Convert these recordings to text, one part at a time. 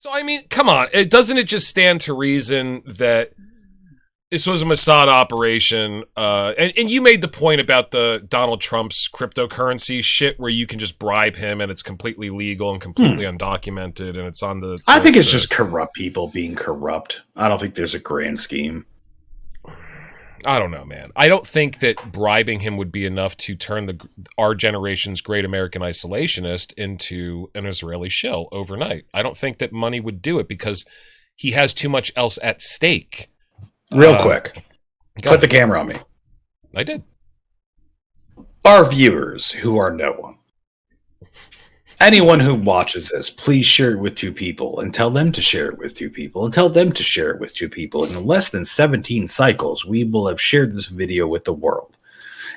So, I mean, come on. Doesn't it just stand to reason that this was a Mossad operation? And you made the point about the Donald Trump's cryptocurrency shit where you can just bribe him and it's completely legal and completely undocumented and it's on the... I think it's just corrupt people being corrupt. I don't think there's a grand scheme. I don't know, man. I don't think that bribing him would be enough to turn our generation's great American isolationist into an Israeli shill overnight. I don't think that money would do it because he has too much else at stake. Real quick, put the camera on me. I did. Our viewers who are no one. Anyone who watches this, please share it with 2 people and tell them to share it with 2 people and tell them to share it with 2 people. And in less than 17 cycles, we will have shared this video with the world.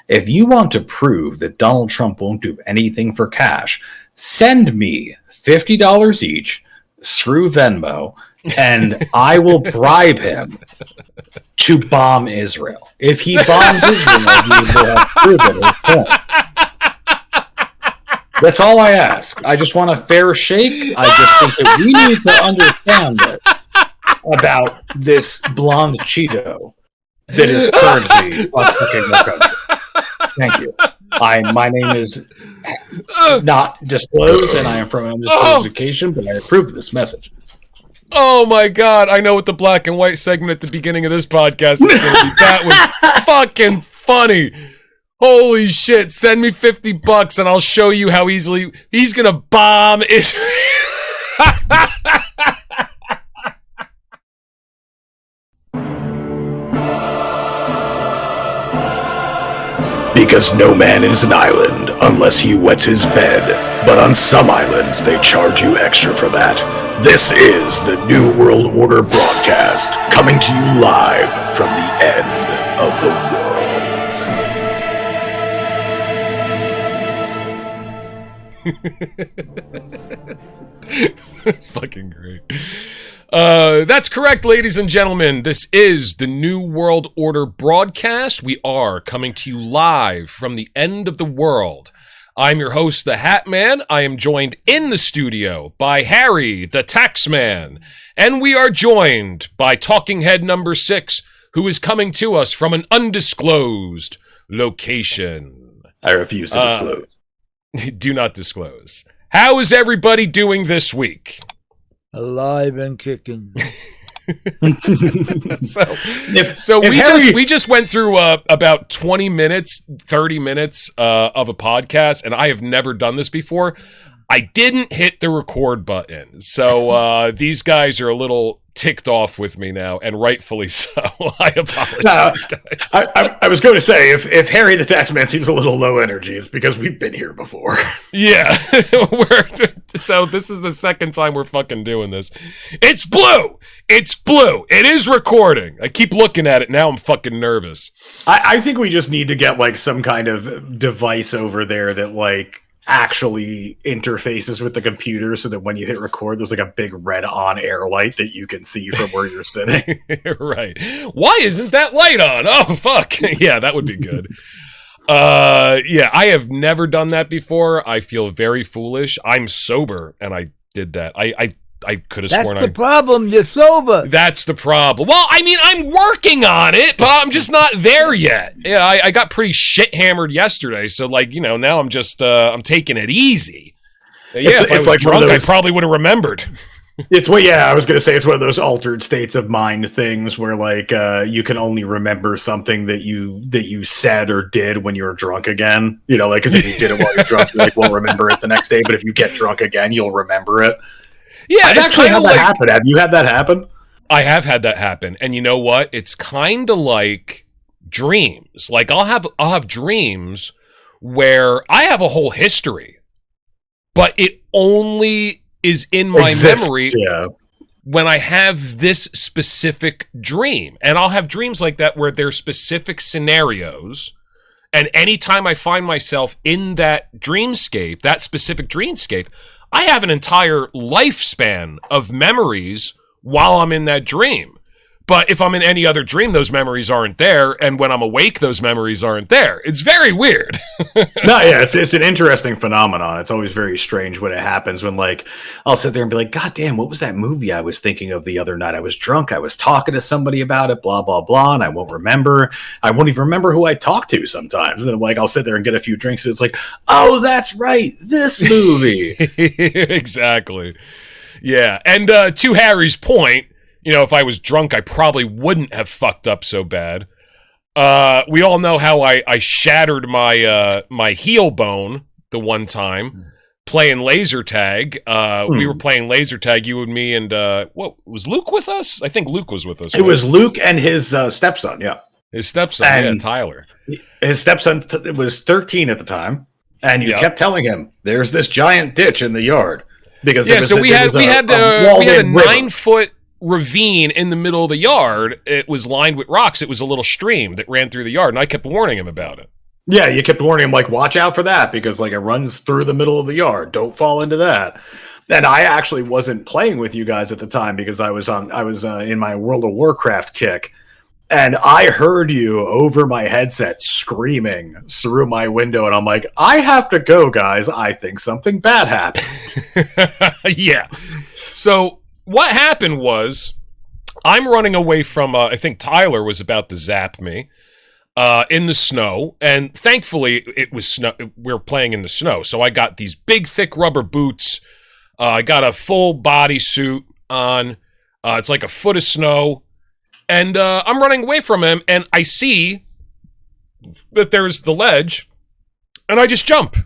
If you want to prove that Donald Trump won't do anything for cash, send me $50 each through Venmo and I will bribe him to bomb Israel. If he bombs Israel, we will have proven his point. That's all I ask. I just want a fair shake. I just think that we need to understand it about this blonde Cheeto that is currently fucking the country. Thank you. My name is not disclosed, and I am from undisclosed education, but I approve this message. Oh my God! I know what the black and white segment at the beginning of this podcast is going to be. That was fucking funny. Holy shit, send me $50 and I'll show you how easily he's gonna bomb Israel. Because no man is an island unless he wets his bed. But on some islands, they charge you extra for that. This is the New World Order broadcast, coming to you live from the end of the world. That's fucking great. That's correct, ladies and gentlemen. This is the New World Order broadcast. We are coming to you live from the end of the world. I'm your host, the Hat Man. I am joined in the studio by Harry, the Tax Man. And we are joined by Talking Head number 6, who is coming to us from an undisclosed location. I refuse to disclose. Do not disclose. How is everybody doing this week? Alive and kicking. We just went through about 20 minutes, 30 minutes of a podcast, and I have never done this before. I didn't hit the record button, so these guys are a little ticked off with me now, and rightfully so. I apologize, guys. I was going to say, if Harry the Taxman seems a little low energy, it's because we've been here before. Yeah. So this is the second time we're fucking doing this. It's blue! It's blue! It is recording! I keep looking at it, now I'm fucking nervous. I think we just need to get, like, some kind of device over there that, like, actually interfaces with the computer so that when you hit record, there's like a big red on-air light that you can see from where you're sitting. Right. Why isn't that light on? Oh, fuck. Yeah, that would be good. Yeah, I have never done that before. I feel very foolish. I'm sober, and I did that. I could have sworn That's the problem. You're sober. That's the problem. Well, I mean, I'm working on it, but I'm just not there yet. Yeah, I got pretty shit hammered yesterday, so like, you know, now I'm just I'm taking it easy. Yeah, if I was like drunk, I probably would have remembered. I was gonna say it's one of those altered states of mind things where like you can only remember something that you said or did when you were drunk again. You know, like because if you did it while you're drunk, you like won't remember it the next day. But if you get drunk again, you'll remember it. Yeah, I've actually had that happen. Have you had that happen? I have had that happen, and you know what? It's kind of like dreams. Like I'll have dreams where I have a whole history, but it only is in my memory when I have this specific dream. And I'll have dreams like that where there's specific scenarios, and anytime I find myself in that dreamscape, that specific dreamscape, I have an entire lifespan of memories while I'm in that dream. But if I'm in any other dream, those memories aren't there. And when I'm awake, those memories aren't there. It's very weird. No, yeah, it's an interesting phenomenon. It's always very strange when it happens when, like, I'll sit there and be like, God damn, what was that movie I was thinking of the other night? I was drunk. I was talking to somebody about it, blah, blah, blah. And I won't remember. I won't even remember who I talked to sometimes. And then, like, I'll sit there and get a few drinks. And it's like, oh, that's right. This movie. Exactly. Yeah. And to Harry's point, you know, if I was drunk, I probably wouldn't have fucked up so bad. We all know how I shattered my heel bone the one time playing laser tag. We were playing laser tag, you and me, and what was Luke with us? I think Luke was with us. It was Luke and his stepson, yeah. His stepson, Tyler. His stepson was 13 at the time, and you kept telling him, "There's this giant ditch in the yard." Because we had a 9-foot ravine in the middle of the yard. It was lined with rocks. It was a little stream that ran through the yard, and I kept warning him about it. Yeah, you kept warning him, like, watch out for that, because, like, it runs through the middle of the yard. Don't fall into that. And I actually wasn't playing with you guys at the time because I was in my World of Warcraft kick, and I heard you over my headset screaming through my window, and I'm like, I have to go, guys. I think something bad happened. Yeah. So what happened was, I'm running away from, I think Tyler was about to zap me in the snow, and thankfully it was snow. We were playing in the snow, so I got these big, thick rubber boots. I got a full body suit on. It's like a foot of snow, and I'm running away from him, and I see that there's the ledge, and I just jump.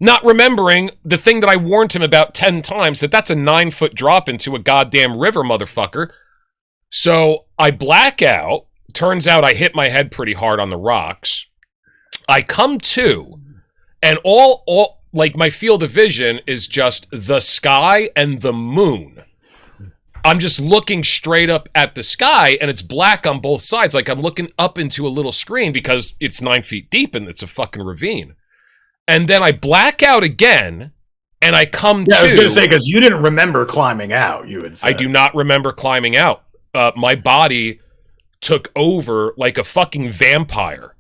Not remembering the thing that I warned him about 10 times, that's a 9-foot drop into a goddamn river, motherfucker. So I black out. Turns out I hit my head pretty hard on the rocks. I come to, and all like my field of vision is just the sky and the moon. I'm just looking straight up at the sky, and it's black on both sides. Like I'm looking up into a little screen because it's 9 feet deep and it's a fucking ravine. And then I black out again, and I come to... I was going to say, because you didn't remember climbing out, you would say. I do not remember climbing out. My body took over like a fucking vampire.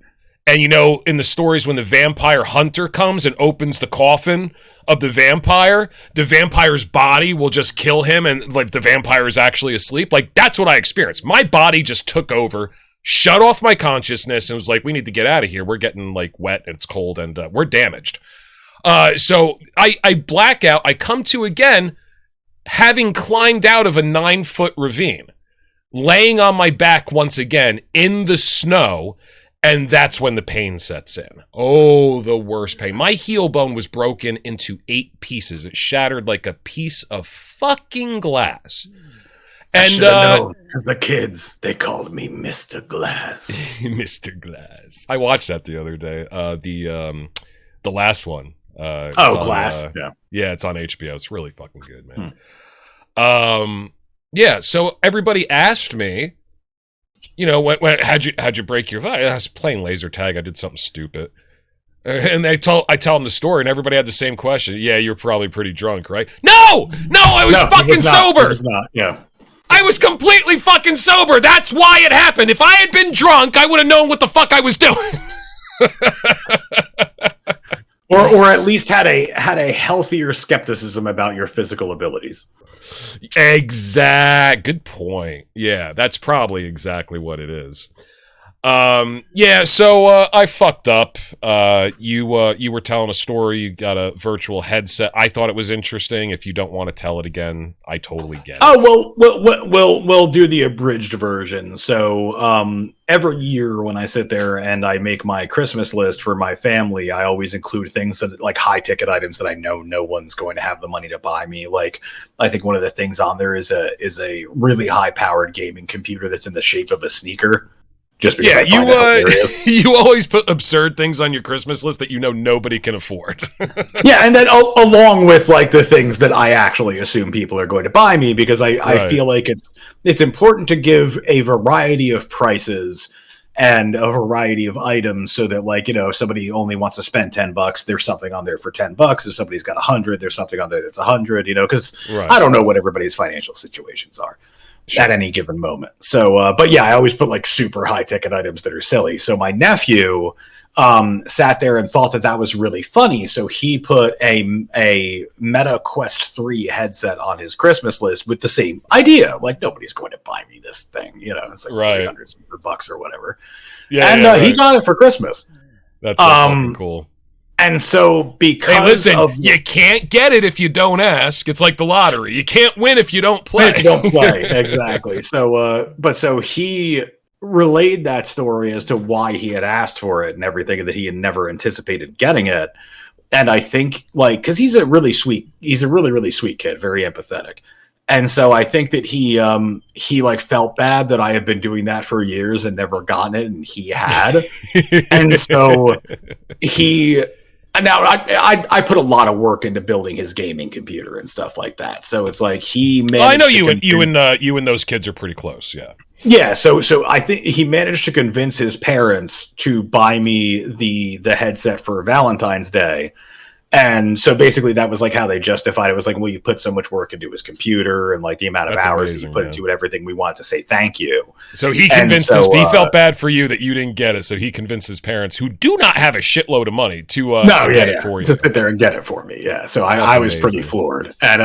And you know, in the stories when the vampire hunter comes and opens the coffin of the vampire's body will just kill him, and like the vampire is actually asleep. Like, that's what I experienced. My body just took over, shut off my consciousness, and was like, we need to get out of here. We're getting like wet and it's cold and we're damaged. So I black out. I come to again, having climbed out of a 9-foot ravine, laying on my back once again in the snow. And that's when the pain sets in. Oh, the worst pain. My heel bone was broken into 8 pieces. It shattered like a piece of fucking glass. And because the kids, they called me Mr. Glass. Mr. Glass. I watched that the other day. The last one. Glass. Yeah, it's on HBO. It's really fucking good, man. Yeah, so everybody asked me, you know, how'd you break your... I was playing laser tag. I did something stupid. And I tell them the story, and everybody had the same question. Yeah, you're probably pretty drunk, right? No, I was fucking sober. It was not, yeah. I was completely fucking sober. That's why it happened. If I had been drunk, I would have known what the fuck I was doing. Or at least had a healthier skepticism about your physical abilities. Good point. Yeah, that's probably exactly what it is. Yeah, so I fucked up. You were telling a story. You got a virtual headset. I thought it was interesting. If you don't want to tell it again, I totally get it. Oh, well, we'll do the abridged version. So every year when I sit there and I make my Christmas list for my family, I always include things that, like, high ticket items that I know no one's going to have the money to buy me. Like, I think one of the things on there is a really high powered gaming computer that's in the shape of a sneaker. Just because you always put absurd things on your Christmas list that you know nobody can afford. Yeah, and then along with like the things that I actually assume people are going to buy me, because I feel like it's important to give a variety of prices and a variety of items so that, like, you know, if somebody only wants to spend $10, there's something on there for $10. If somebody's got 100, there's something on there that's 100, you know, because I don't know what everybody's financial situations are. at any given moment. So, but yeah, I always put like super high ticket items that are silly. So my nephew sat there and thought that was really funny. So he put a Meta Quest 3 headset on his Christmas list with the same idea. Like, nobody's going to buy me this thing. You know, it's like $300 or whatever. Yeah, and he got it for Christmas. That's so fucking cool. And so because you can't get it if you don't ask. It's like the lottery. You can't win if you don't play. Exactly. So, so he relayed that story as to why he had asked for it and everything, and that he had never anticipated getting it. And I think, like, because he's a really, really sweet kid, very empathetic. And so I think that he like felt bad that I had been doing that for years and never gotten it, and he had. And so now I put a lot of work into building his gaming computer and stuff like that. So it's like he managed. I know you and those kids are pretty close. Yeah. Yeah. So I think he managed to convince his parents to buy me the headset for Valentine's Day. And so basically that was like how they justified it. It was like, well, you put so much work into his computer and like the amount of hours that you put into it, everything, we want to say thank you. So he convinced he felt bad for you that you didn't get it. So he convinced his parents, who do not have a shitload of money, to get it for you. To sit there and get it for me. Yeah. So I was pretty floored. And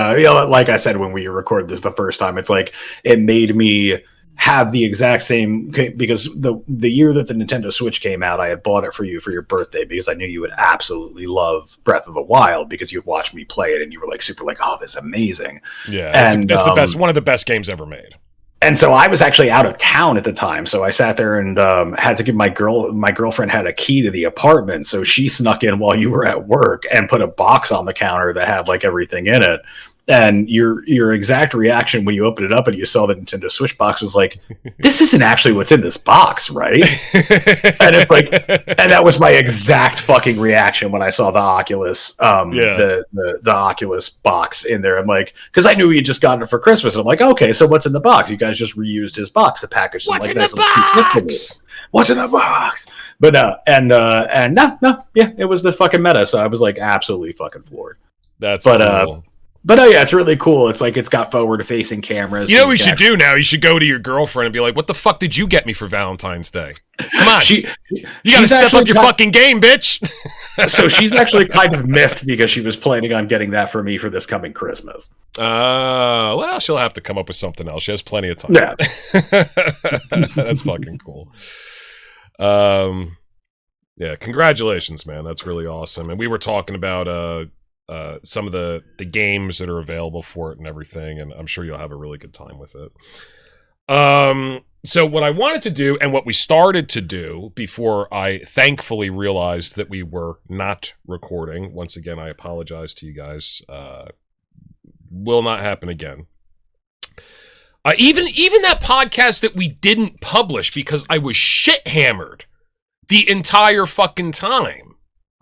like I said, when we recorded this the first time, it's like, it made me have the exact same, because the year that the Nintendo Switch came out, I had bought it for you for your birthday because I knew you would absolutely love Breath of the Wild because you'd watched me play it and you were like super like, oh, this is amazing. Yeah, it's the best, one of the best games ever made. And so I was actually out of town at the time, so I sat there and had to give my girlfriend had a key to the apartment, so she snuck in while you were at work and put a box on the counter that had like everything in it. And your exact reaction when you opened it up and you saw the Nintendo Switch box was like, this isn't actually what's in this box, right? And it's like, and that was my exact fucking reaction when I saw the Oculus, the Oculus box in there. I'm like, because I knew he had just gotten it for Christmas. And I'm like, okay, so what's in the box? You guys just reused his box to package some like nice box? What's in the box? But no, it was the fucking Meta. So I was like absolutely fucking floored. That's cool. But yeah, it's really cool. It's like it's got forward-facing cameras. You know what we should do now? You should go to your girlfriend and be like, what the fuck did you get me for Valentine's Day? Come on. You gotta step up your fucking game, bitch. So she's actually kind of miffed because she was planning on getting that for me for this coming Christmas. Well, she'll have to come up with something else. She has plenty of time. Yeah. That's fucking cool. Yeah, congratulations, man. That's really awesome. And we were talking about some of the games that are available for it and everything, and I'm sure you'll have a really good time with it. So what I wanted to do, and what we started to do before I thankfully realized that we were not recording, once again, I apologize to you guys, will not happen again. Even that podcast that we didn't publish because I was shit-hammered the entire fucking time.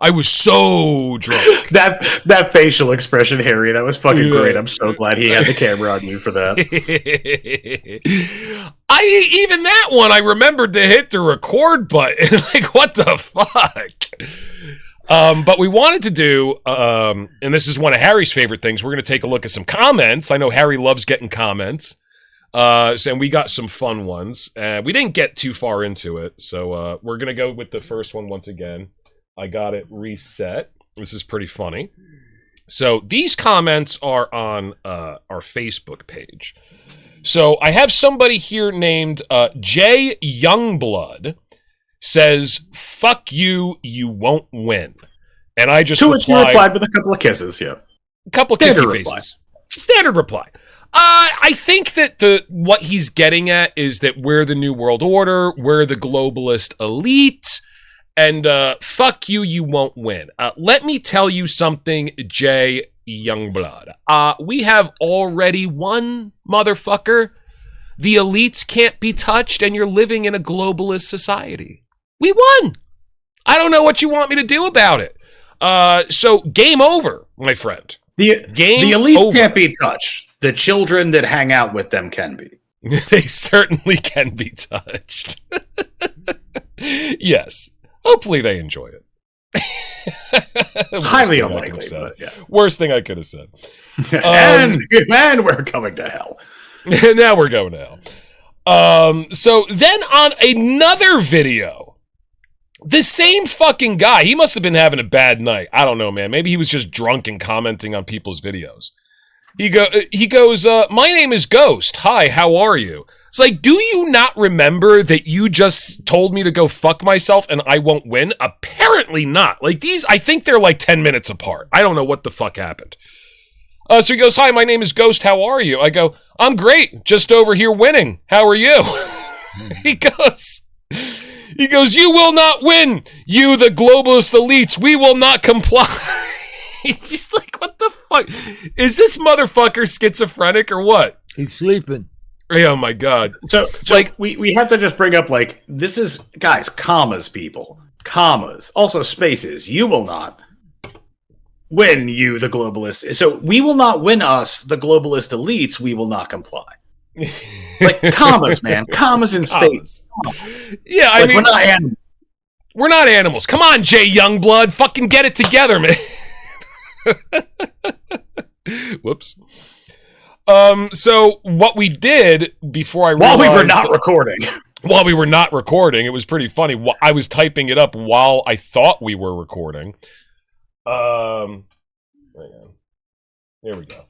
I was so drunk. That facial expression, Harry, that was fucking great. I'm so glad he had the camera on you for that. Even that one, I remembered to hit the record button. Like, what the fuck? But we wanted to do, and this is one of Harry's favorite things, we're going to take a look at some comments. I know Harry loves getting comments. And we got some fun ones. We didn't get too far into it, so we're going to go with the first one once again. I got it reset. This is pretty funny. So these comments are on our Facebook page. So I have somebody here named Jay Youngblood says, "Fuck you, you won't win." And I just replied with a couple of kisses, yeah. A couple of kissy faces. Standard reply. I think that what he's getting at is that we're the New World Order, we're the globalist elite, and fuck you, you won't win. Let me tell you something, Jay Youngblood. We have already won, motherfucker. The elites can't be touched, and you're living in a globalist society. We won. I don't know what you want me to do about it. So game over, my friend. The elites can't be touched. The children that hang out with them can be. They certainly can be touched. Yes. Hopefully they enjoy it. Highly unlikely. Worst thing I could have said. And we're coming to hell. Now we're going to hell. So then on another video, the same fucking guy, he must have been having a bad night. I don't know, man. Maybe he was just drunk and commenting on people's videos. He goes, my name is Ghost. Hi, how are you? It's like, do you not remember that you just told me to go fuck myself and I won't win? Apparently not. Like these, I think they're like 10 minutes apart. I don't know what the fuck happened. So he goes, hi, my name is Ghost. How are you? I go, I'm great. Just over here winning. How are you? He goes, you will not win. You, the globalist elites, we will not comply. He's like, what the fuck? Is this motherfucker schizophrenic or what? He's sleeping. Oh my God. So like we have to just bring up like, this is, guys, commas, people. Commas. Also spaces. You will not win, you, the globalist. So we will not win us, the globalist elites. We will not comply. Like commas, man. Commas in space. Yeah, I mean, we're not animals. We're not animals. Come on, Jay Youngblood. Fucking get it together, man. Whoops. So what we did before I realized... While we were not recording. While we were not recording, it was pretty funny. I was typing it up while I thought we were recording. Hang on. There we go.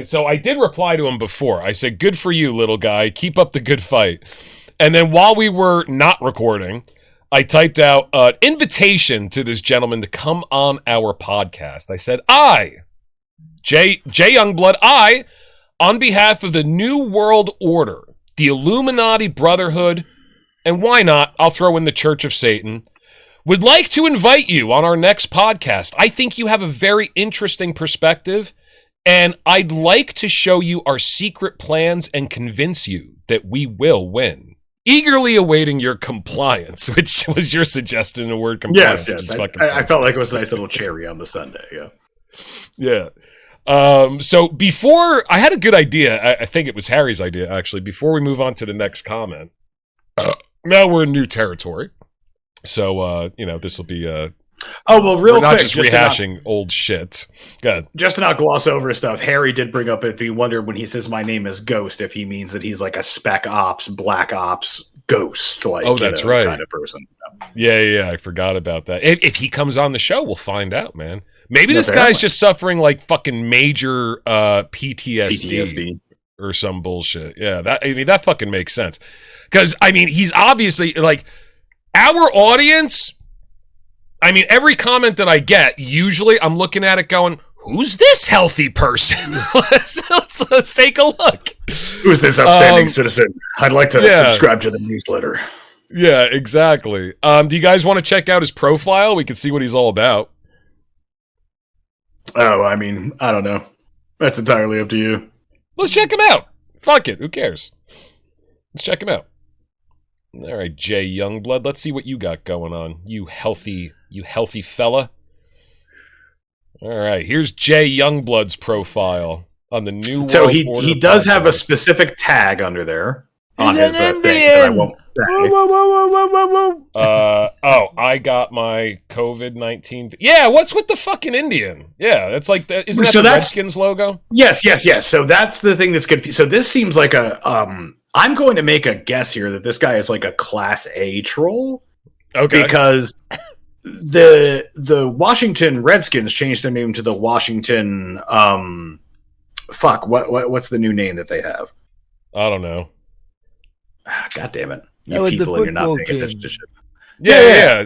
So I did reply to him before. I said, good for you, little guy. Keep up the good fight. And then while we were not recording, I typed out an invitation to this gentleman to come on our podcast. I said, Jay Youngblood, on behalf of the New World Order, the Illuminati Brotherhood, and why not, I'll throw in the Church of Satan, would like to invite you on our next podcast. I think you have a very interesting perspective, and I'd like to show you our secret plans and convince you that we will win. Eagerly awaiting your compliance, which was your suggestion in the word compliance. Yes. I felt like it was a nice little cherry on the sundae, yeah. Yeah. So before, I had a good idea. I think it was Harry's idea, actually, before we move on to the next comment. Now we're in new territory. So, this will be, real quick. Not just rehashing old shit. Go ahead. Just to not gloss over stuff, Harry did bring up if you wonder when he says my name is Ghost, if he means that he's like a spec ops, black ops ghost, like, that's right, kind of person. Yeah, I forgot about that. If he comes on the show, we'll find out, man. Maybe this guy's just suffering like fucking major PTSD or some bullshit. Yeah, that fucking makes sense. Because, he's obviously, like, our audience, every comment that I get, usually I'm looking at it going, who's this healthy person? let's take a look. Who's this upstanding citizen? I'd like to subscribe to the newsletter. Yeah, exactly. Do you guys want to check out his profile? We can see what he's all about. Oh, I don't know. That's entirely up to you. Let's check him out. Fuck it. Who cares? Let's check him out. All right, Jay Youngblood. Let's see what you got going on. You healthy fella. All right, here's Jay Youngblood's profile on the New World Order. So he does have a specific tag under there on his thing that I won't say. I got my COVID-19. Yeah, what's with the fucking Indian? Yeah, that's like isn't that the Redskins logo? Yes. So that's the thing that's confusing. So this seems like a I'm going to make a guess here that this guy is like a Class A troll. Okay. Because the Washington Redskins changed their name to the Washington what's the new name that they have? I don't know. God damn it. You people and you're not paying attention to shit. Yeah.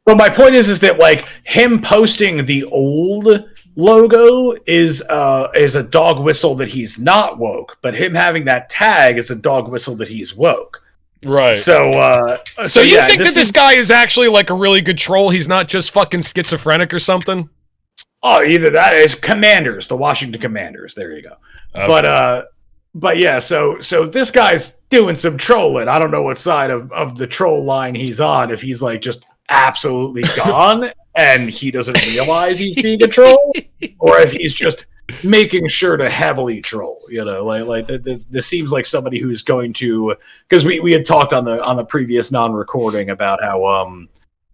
But my point is that like him posting the old logo is a dog whistle that he's not woke, but him having that tag is a dog whistle that he's woke. Right. So you think that this guy is actually like a really good troll? He's not just fucking schizophrenic or something? Oh, either that is Commanders, the Washington Commanders. There you go. Okay. But yeah, so this guy's doing some trolling. I don't know what side of the troll line he's on, if he's like just absolutely gone and he doesn't realize he's being a troll, or if he's just making sure to heavily troll. Like this seems like somebody who's going to, because we had talked on the previous non-recording about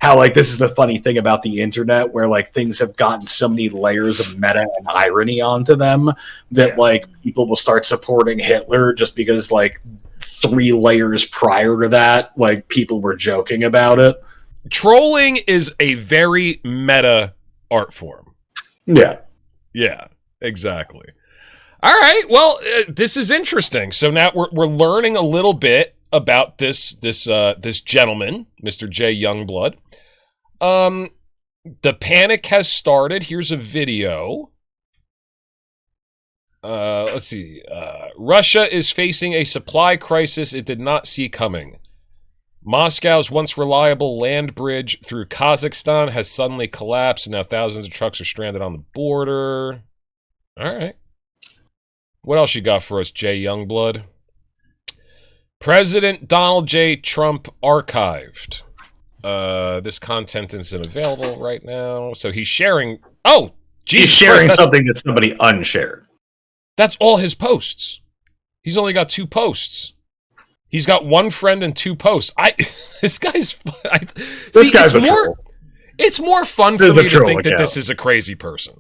how like this is the funny thing about the internet, where like things have gotten so many layers of meta and irony onto them that like people will start supporting Hitler just because like 3 layers prior to that, like people were joking about it. Trolling is a very meta art form. Yeah. Yeah, exactly. All right. Well, this is interesting. So now we're learning a little bit about this gentleman, Mr. J. Youngblood. The panic has started. Here's a video. Let's see. Russia is facing a supply crisis it did not see coming. Moscow's once reliable land bridge through Kazakhstan has suddenly collapsed, and now thousands of trucks are stranded on the border. All right. What else you got for us, Jay Youngblood? President Donald J. Trump archived. This content isn't available right now. So he's sharing... Oh, Jesus He's sharing Christ, something that somebody unshared. That's all his posts. He's only got 2 posts. He's got 1 friend and 2 posts. This guy's a troll. It's more fun for me to think that this is a crazy person.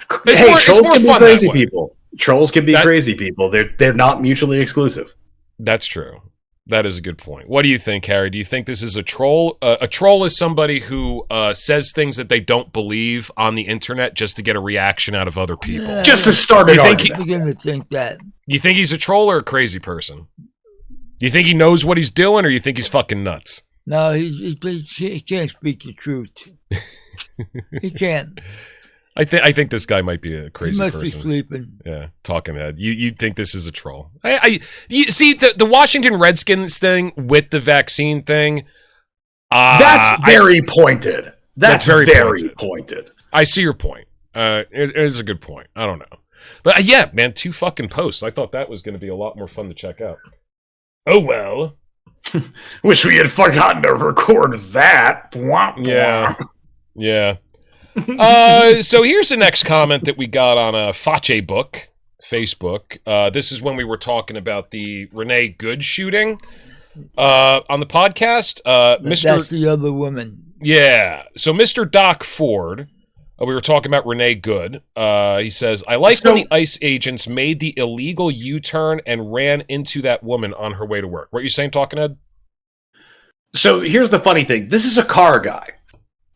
Trolls can be crazy people. Trolls can be crazy people. They're not mutually exclusive. That's true. That is a good point. What do you think, Harry? Do you think this is a troll? A troll is somebody who says things that they don't believe on the internet just to get a reaction out of other people. Yeah, just to start an argument. I'm beginning to think that. You think he's a troll or a crazy person? Do you think he knows what he's doing, or you think he's fucking nuts? No, he can't speak the truth. He can't. I think this guy might be a crazy person. He must be sleeping. Yeah, talking head. You think this is a troll? You see the Washington Redskins thing with the vaccine thing. That's very pointed. That's very pointed. I see your point. It is a good point. I don't know, but yeah, man, 2 fucking posts. I thought that was going to be a lot more fun to check out. Oh well. Wish we had forgotten to record that. Yeah. So here's the next comment that we got on Facebook. This is when we were talking about the Renee Good shooting on the podcast. That's the other woman. Yeah. So Mr. Doc Ford, we were talking about Renee Good. He says, I like when the ICE agents made the illegal U-turn and ran into that woman on her way to work. What are you saying, Talking Head? So here's the funny thing. This is a car guy.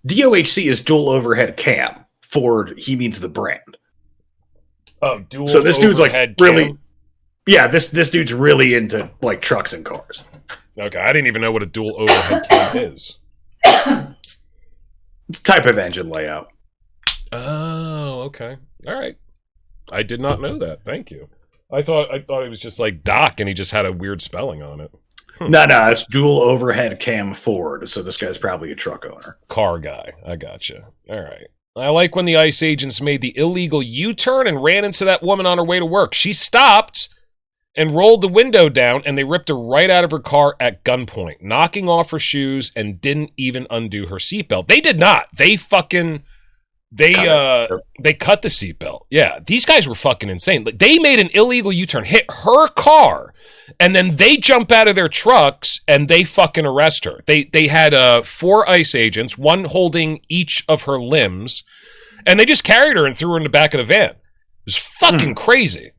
DOHC is dual overhead cam. Ford, he means the brand. Oh, dual. So this dude's like really, cam? Yeah. This dude's really into like trucks and cars. Okay, I didn't even know what a dual overhead cam is. It's a type of engine layout. Oh, okay, all right. I did not know that. Thank you. I thought it was just like Doc, and he just had a weird spelling on it. No, it's dual overhead cam Ford, so this guy's probably a truck owner. Car guy. I gotcha. All right. I like when the ICE agents made the illegal U-turn and ran into that woman on her way to work. She stopped and rolled the window down, and they ripped her right out of her car at gunpoint, knocking off her shoes and didn't even undo her seatbelt. They did not. They fucking... They cut the seatbelt. Yeah, these guys were fucking insane. Like, they made an illegal U-turn, hit her car, and then they jump out of their trucks and they fucking arrest her. They had 4 ICE agents, 1 holding each of her limbs, and they just carried her and threw her in the back of the van. It was fucking crazy.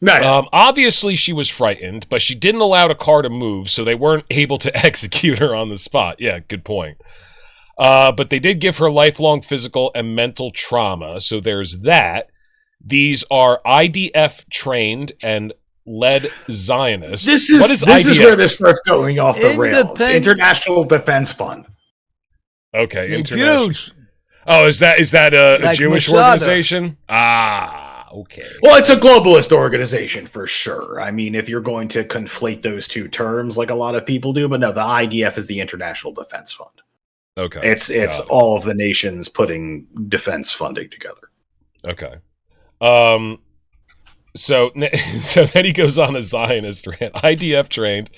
Obviously, she was frightened, but she didn't allow the car to move, so they weren't able to execute her on the spot. Yeah, good point. But they did give her lifelong physical and mental trauma, so there's that. These are IDF trained and led Zionists. This is where this starts going off the rails. International Defense Fund. Okay, international. Oh, is that a Jewish organization? Okay. Well, it's a globalist organization for sure. I mean, if you're going to conflate those 2 terms like a lot of people do, but no, the IDF is the International Defense Fund. Okay. It's all of the nations putting defense funding together. Okay. So then he goes on a Zionist rant. IDF trained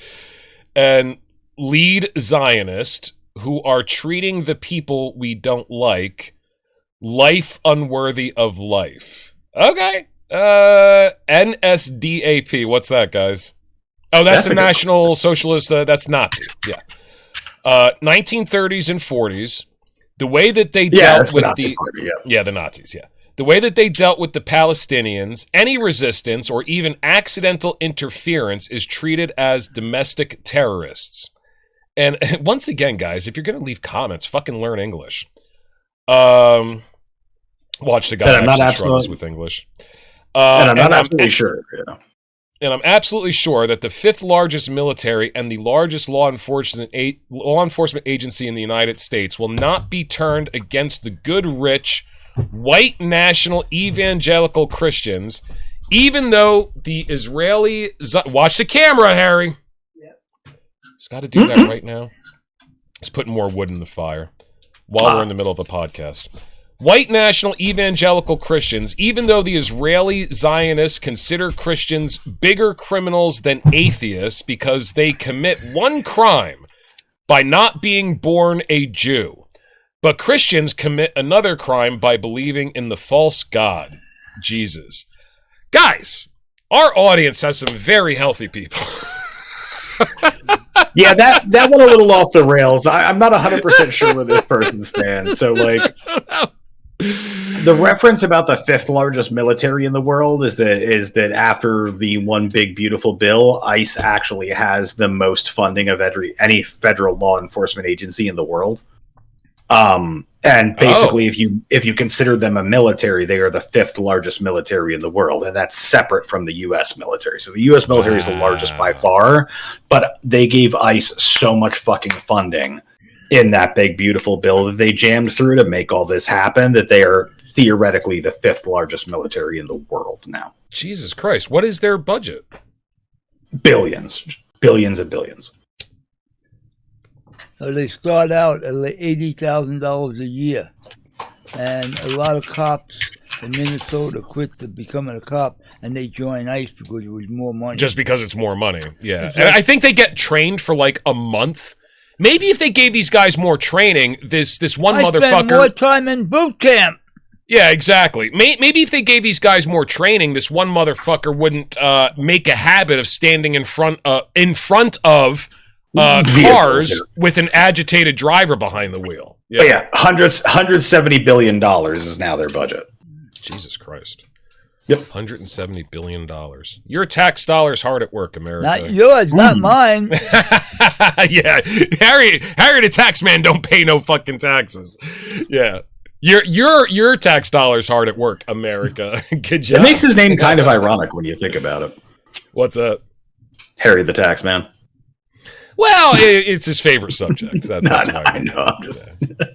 and lead Zionist who are treating the people we don't like life unworthy of life. Okay. NSDAP. What's that, guys? Oh, that's the National Socialist. That's Nazi. Yeah. 1930s and 40s, the way that they dealt with the Nazis, the way that they dealt with the Palestinians, any resistance or even accidental interference is treated as domestic terrorists. And once again, guys, if you're going to leave comments, fucking learn English. Watch the guy actually struggles with English. And I'm not absolutely sure. Yeah. And I'm absolutely sure that the 5th largest military and the largest law enforcement agency in the United States will not be turned against the good, rich, white national evangelical Christians, even though the Israeli... Watch the camera, Harry. Yep. He's got to do that right now. He's putting more wood in the fire while we're in the middle of a podcast. White national evangelical Christians, even though the Israeli Zionists consider Christians bigger criminals than atheists because they commit one crime by not being born a Jew. But Christians commit another crime by believing in the false God, Jesus. Guys, our audience has some very healthy people. Yeah, that went a little off the rails. I'm not 100% sure where this person stands. So, like... The reference about the 5th largest military in the world is that after the One Big Beautiful Bill, ICE actually has the most funding of any federal law enforcement agency in the world. And basically, if you consider them a military, they are the 5th largest military in the world, and that's separate from the U.S. military. So the U.S. military is the largest by far, but they gave ICE so much fucking funding in that Big Beautiful Bill that they jammed through to make all this happen, that they are theoretically the 5th largest military in the world now. Jesus Christ. What is their budget? Billions and billions. So they start out at like $80,000 a year. And a lot of cops in Minnesota quit to becoming a cop, and they join ICE because it was more money. Just because it's more money, yeah. Exactly. And I think they get trained for like a month. Maybe if they gave these guys more training, this one motherfucker... I spent more time in boot camp. Yeah, exactly. Maybe if they gave these guys more training, this one motherfucker wouldn't make a habit of standing in front of cars with an agitated driver behind the wheel. Yeah, yeah, $170 billion is now their budget. Jesus Christ. Yep. $170 billion. Your tax dollars hard at work, America. Not yours, not mine. Yeah. Harry the tax man don't pay no fucking taxes. Yeah. Your tax dollars hard at work, America. Good job. It makes his name kind of ironic when you think about it. What's that? Harry the tax man. Well, it's his favorite subject. That's why I know. I'm just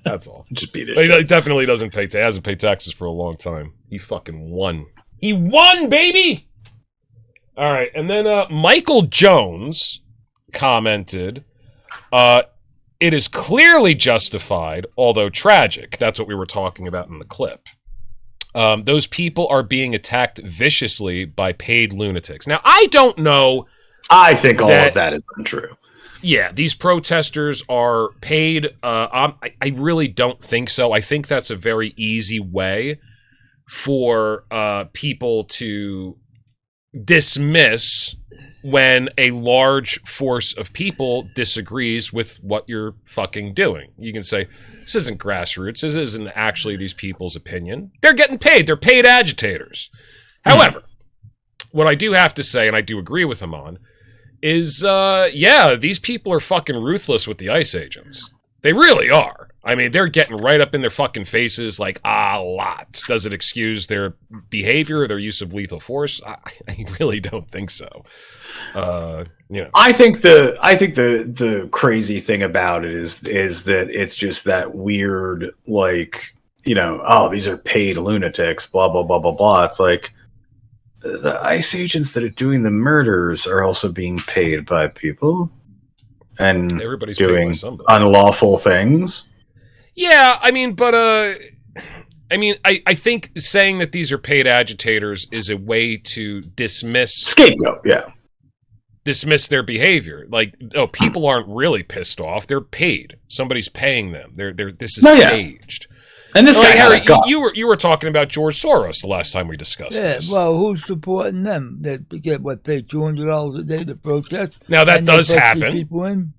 that's all. Just beat it. He definitely doesn't pay. Hasn't paid taxes for a long time. He fucking won. He won, baby! All right, and then Michael Jones commented, it is clearly justified, although tragic. That's what we were talking about in the clip. Those people are being attacked viciously by paid lunatics. Now, I don't know... I think all of that is untrue. Yeah, these protesters are paid. I really don't think so. I think that's a very easy way for people to dismiss when a large force of people disagrees with what you're fucking doing. You can say, this isn't grassroots. This isn't actually these people's opinion. They're getting paid. They're paid agitators. However, what I do have to say, and I do agree with him on, is, yeah, these people are fucking ruthless with the ICE agents. They really are. I mean, they're getting right up in their fucking faces like, lots. Does it excuse their behavior or their use of lethal force? I really don't think so. You know. I think the crazy thing about it is that it's just that weird, like, you know, oh, these are paid lunatics, blah, blah, blah, blah, blah. It's like, the ICE agents that are doing the murders are also being paid by people and everybody's doing unlawful things. Yeah, I mean, but I think saying that these are paid agitators is a way to dismiss scapegoat. Yeah, dismiss their behavior. Like, oh, people aren't really pissed off; they're paid. Somebody's paying them. This is staged. And this guy, Harry, you were talking about George Soros the last time we discussed this. Yeah, well, who's supporting them? That get paid $200 a day to protest. Now that does happen. People in.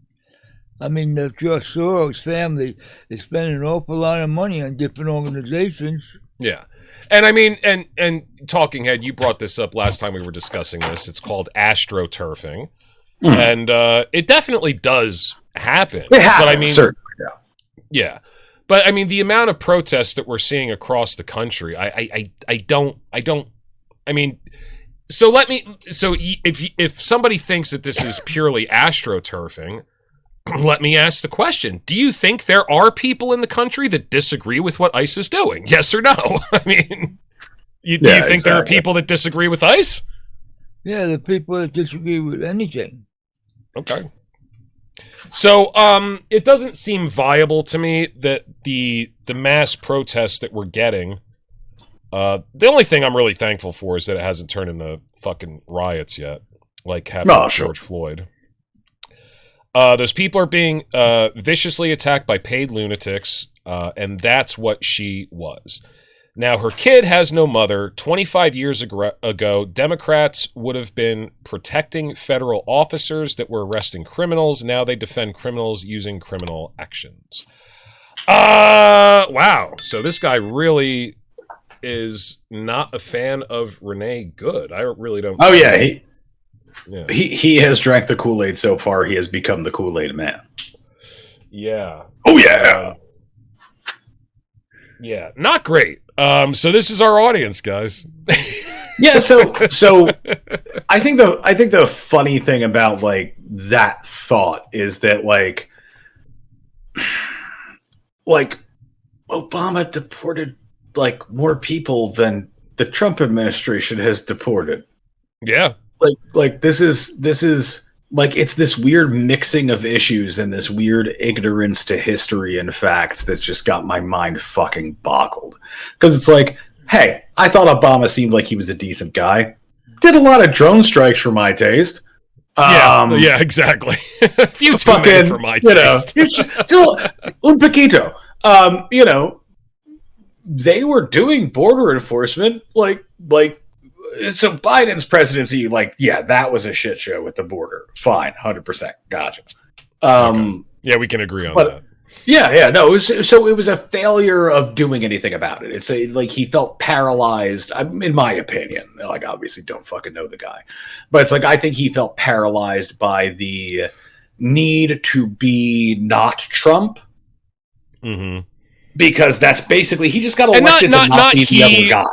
I mean, the George Soros family is spending an awful lot of money on different organizations. Yeah. And I mean, and Talking Head, you brought this up last time we were discussing this. It's called astroturfing. And it definitely does happen. It happens, but I mean, certainly, yeah. But I mean, the amount of protests that we're seeing across the country, I mean, so if somebody thinks that this is purely astroturfing, let me ask the question. Do you think there are people in the country that disagree with what ICE is doing? Yes or no? I mean, do you think there are people that disagree with ICE? Yeah, the people that disagree with anything. Okay. So, it doesn't seem viable to me that the mass protests that we're getting, the only thing I'm really thankful for is that it hasn't turned into fucking riots yet, like happened with George Floyd. Those people are being viciously attacked by paid lunatics, and that's what she was. Now, her kid has no mother. 25 years ago, Democrats would have been protecting federal officers that were arresting criminals. Now they defend criminals using criminal actions. Wow. So this guy really is not a fan of Renee Good. I really don't. Oh, yeah. He has drank the Kool-Aid so far. He has become the Kool-Aid man. Yeah. Oh, yeah. Yeah. Not great. So this is our audience, guys. Yeah. So I think the funny thing about like that thought is that like Obama deported like more people than the Trump administration has deported. Yeah. Like this is like it's this weird mixing of issues and this weird ignorance to history and facts that's just got my mind fucking boggled. Because it's like, hey, I thought Obama seemed like he was a decent guy. Did a lot of drone strikes for my taste. Yeah, exactly. A few too many for my taste. Still, un poquito. They were doing border enforcement like. So Biden's presidency, like, yeah, that was a shit show with the border. Fine, 100%, gotcha. Okay. Yeah, we can agree on that. Yeah, no. It was a failure of doing anything about it. It's like he felt paralyzed. In my opinion, like obviously don't fucking know the guy, but it's like I think he felt paralyzed by the need to be not Trump. Mm-hmm. Because that's basically he just got elected to not be the other guy.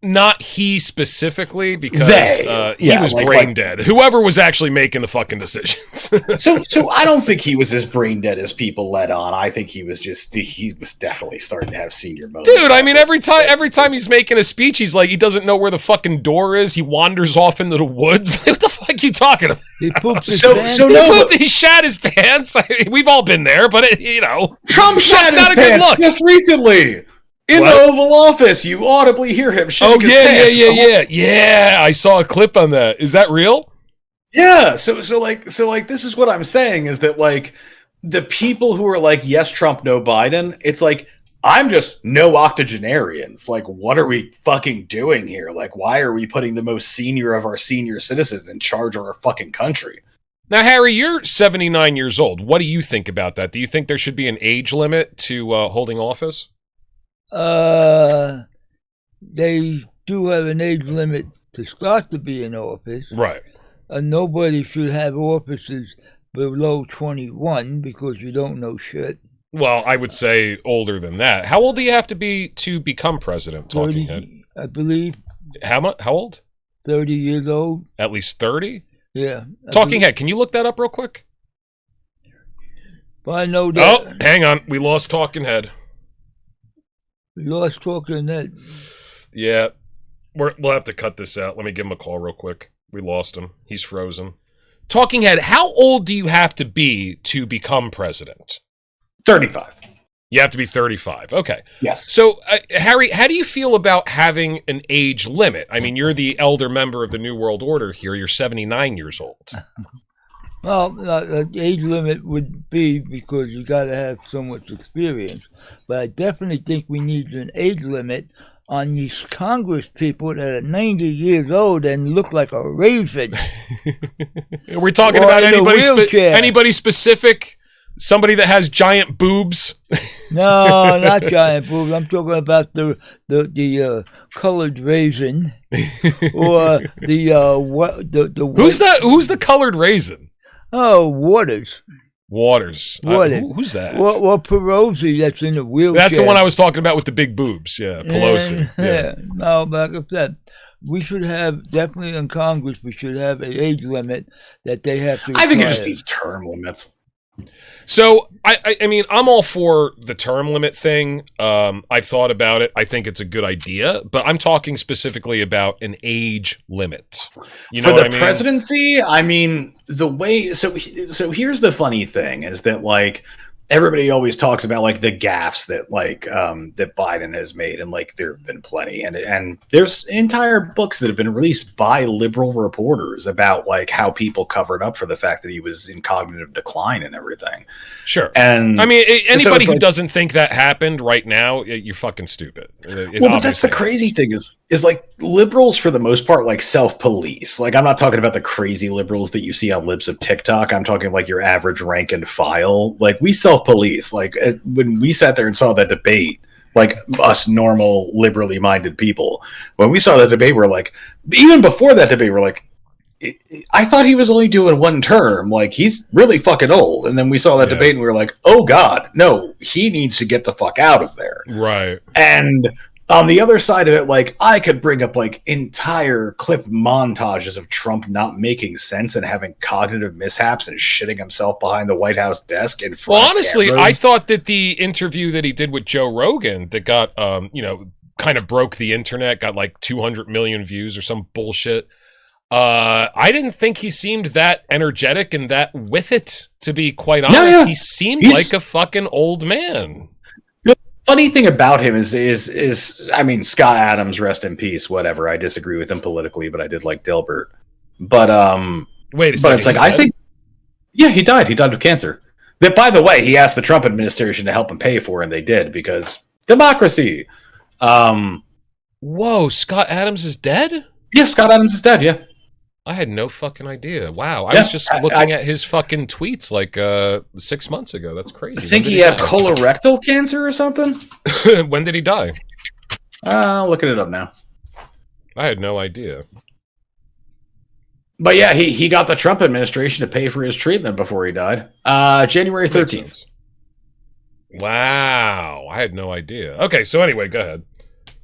Not he specifically, because he was brain dead. Whoever was actually making the fucking decisions. So I don't think he was as brain dead as people let on. I think he was definitely starting to have senior moments. Dude, I mean, every time he's making a speech, he's like, he doesn't know where the fucking door is. He wanders off into the woods. What the fuck are you talking about? He poops his pants. He shat his pants. I mean, we've all been there, but Trump shat his pants just recently. In the Oval Office, you audibly hear him shitting his pants. Yeah, I saw a clip on that. Is that real? Yeah. So this is what I'm saying is that like the people who are like, yes, Trump, no Biden. It's like, I'm just no octogenarians. Like, what are we fucking doing here? Like, why are we putting the most senior of our senior citizens in charge of our fucking country? Now, Harry, you're 79 years old. What do you think about that? Do you think there should be an age limit to holding office? They do have an age limit to start to be in office. Right. Nobody should have offices below 21 because you don't know shit. Well, I would say older than that. How old do you have to be to become president, Talking Head? I believe. How old? 30 years old. At least 30? Yeah. Talking Head, can you look that up real quick? But I know that. Oh, hang on. We lost Talking Head. We lost Talking Head. Yeah. We'll have to cut this out. Let me give him a call real quick. We lost him. He's frozen. Talking Head, how old do you have to be to become president? 35. You have to be 35. Okay. Yes. So, Harry, how do you feel about having an age limit? I mean, you're the elder member of the New World Order here. You're 79 years old. Well, the age limit would be because you got to have so much experience. But I definitely think we need an age limit on these Congress people that are 90 years old and look like a raven. We're talking about anybody specific Somebody that has giant boobs. No, not giant boobs. I'm talking about the colored raisin, or the Who's the colored raisin? Oh, Waters. Waters. Who's that? Well, Pelosi, that's in the wheelchair. That's the one I was talking about with the big boobs. Yeah, Pelosi. Yeah. No, like I said, we should have, definitely in Congress, we should have an age limit that they have to retire. I think it just needs term limits. So, I mean, I'm all for the term limit thing. I've thought about it. I think it's a good idea, but I'm talking specifically about an age limit. You know For what the I mean? presidency, I mean, the way... So here's the funny thing, is that, like, everybody always talks about, like, the gaffes that, like, that Biden has made, and, like, there have been plenty. And there's entire books that have been released by liberal reporters about, like, how people covered up for the fact that he was in cognitive decline and everything. Sure. And I mean, anybody who like, doesn't think that happened right now, you're fucking stupid. But that's the crazy thing is like liberals for the most part like self-police. Like I'm not talking about the crazy liberals that you see on Libs of TikTok. I'm talking like your average rank and file. Like we self-police. Like when we sat there and saw that debate, like us normal liberally minded people, when we saw that debate, we're like, even before that debate, we're like, I thought he was only doing one term. Like he's really fucking old. And then we saw that debate and we were like, oh God, no, he needs to get the fuck out of there. Right. And on the other side of it, like I could bring up like entire clip montages of Trump not making sense and having cognitive mishaps and shitting himself behind the White House desk in front. Well, honestly, cameras. I thought that the interview that he did with Joe Rogan that got, kind of broke the internet, got like 200 million views or some bullshit. I didn't think he seemed that energetic and that with it, to be quite honest. Yeah. He seemed like a fucking old man. The funny thing about him is I mean, Scott Adams, rest in peace, whatever. I disagree with him politically, but I did like Dilbert. But wait a second. But it's like I think he died. He died of cancer. That, by the way, he asked the Trump administration to help him pay for, and they did because democracy. Whoa, Scott Adams is dead? Yeah, Scott Adams is dead, yeah. I had no fucking idea. Wow. I was just looking at his fucking tweets like 6 months ago. That's crazy. I think he had colorectal cancer or something. When did he die? Looking it up now. I had no idea. But yeah, he got the Trump administration to pay for his treatment before he died. January 13th. Wow. I had no idea. Okay, so anyway, go ahead.